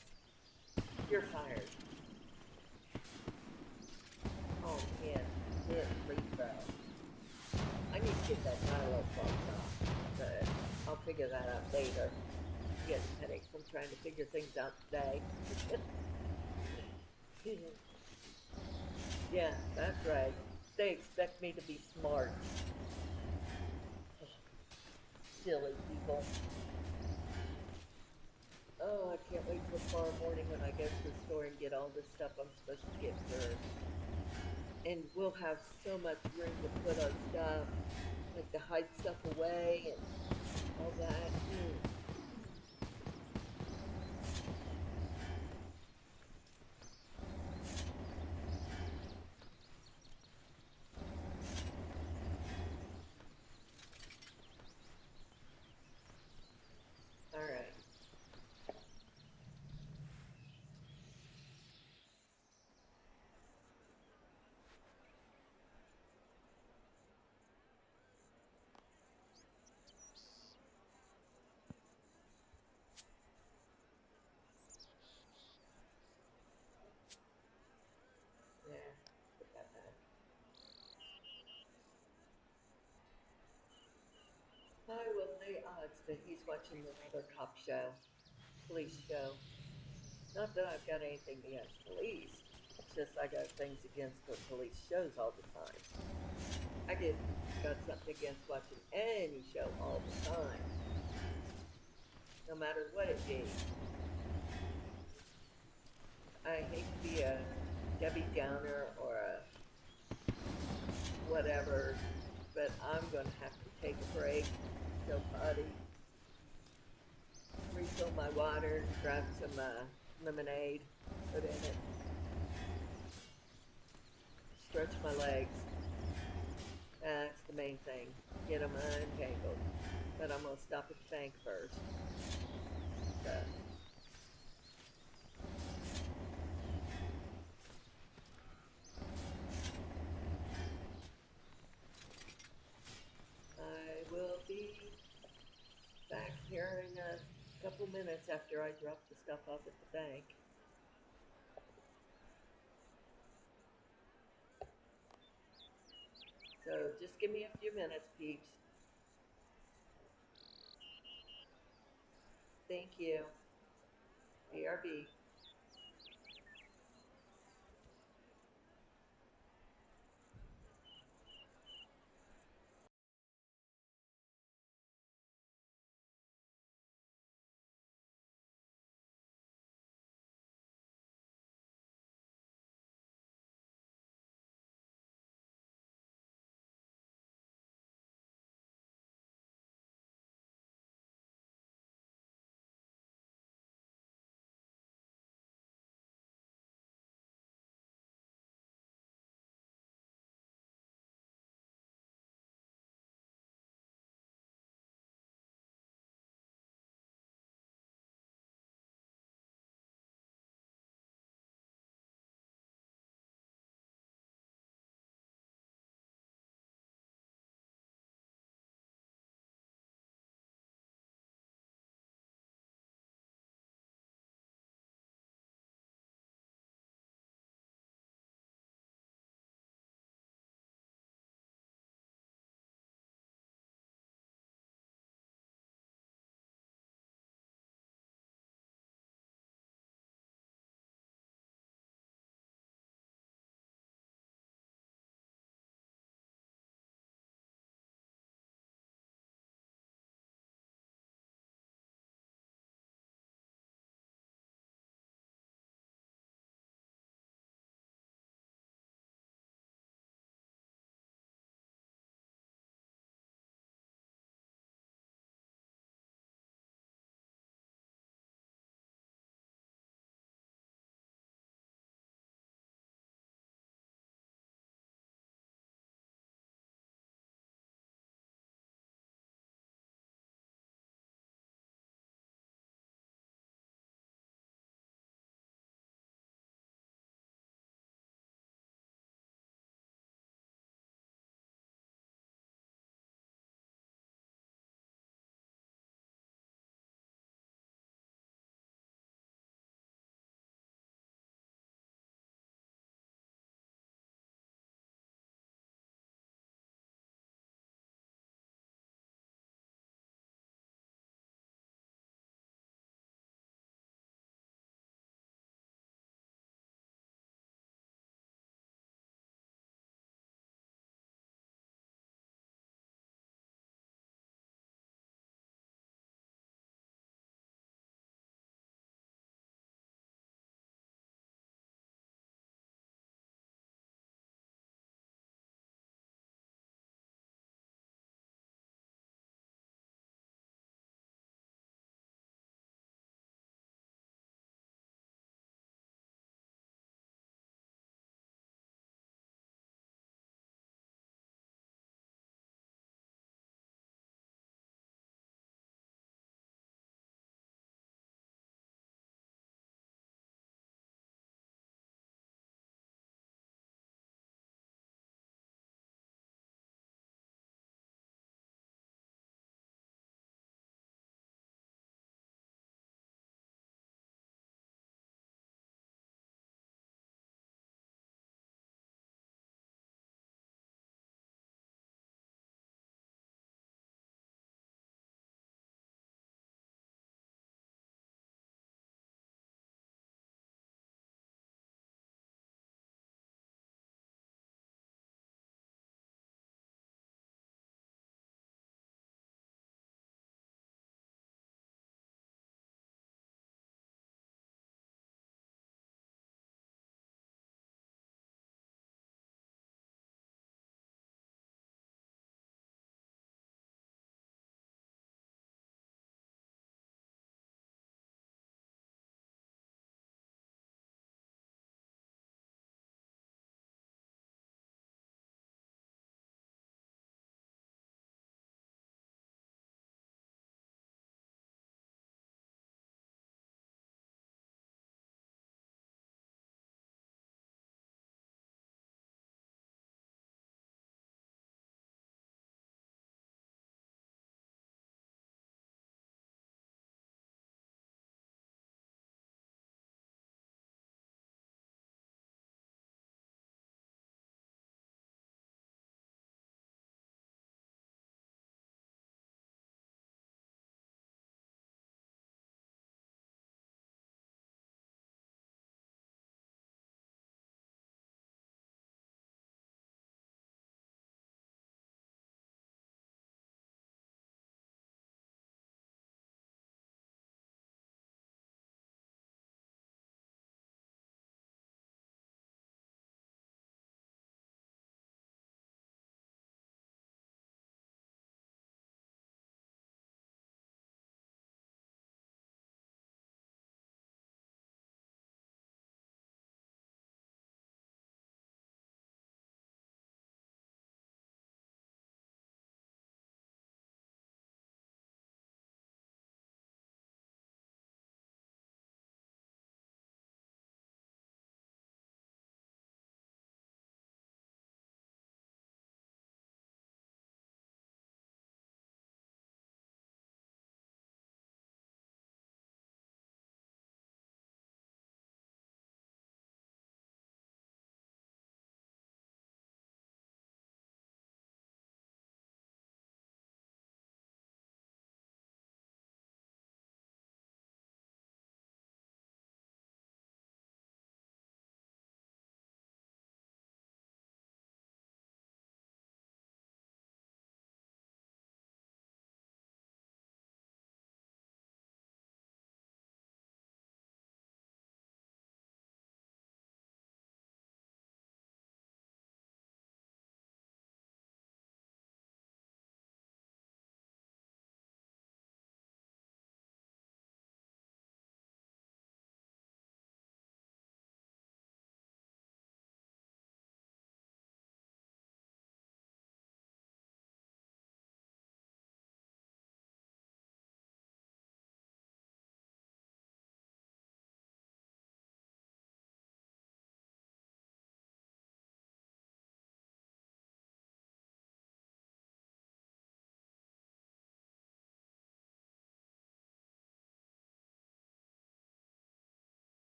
Speaker 1: You're fired. Oh man, good throw. I need to get that dialogue box off, but I'll figure that out later. I'm getting headaches from trying to figure things out today. Yeah, that's right. They expect me to be smart. Silly people. Oh, I can't wait till tomorrow morning when I go to the store and get all this stuff I'm supposed to get for. And we'll have so much room to put our stuff, like to hide stuff away and all that. All right. Yeah, put that back. I will lay odds that he's watching another cop show, police show. Not that I've got anything against police. It's just I got things against the police shows all the time. I get got something against watching any show all the time, no matter what it be. I hate to be a Debbie Downer or a whatever, but I'm going to have to take a break, go potty, refill my water, grab some lemonade, put in it, stretch my legs. That's the main thing. Get them untangled. But I'm going to stop at the bank first. So, I will be back here in a couple minutes after I drop the stuff off at the bank. So just give me a few minutes, peeps. Thank you. BRB.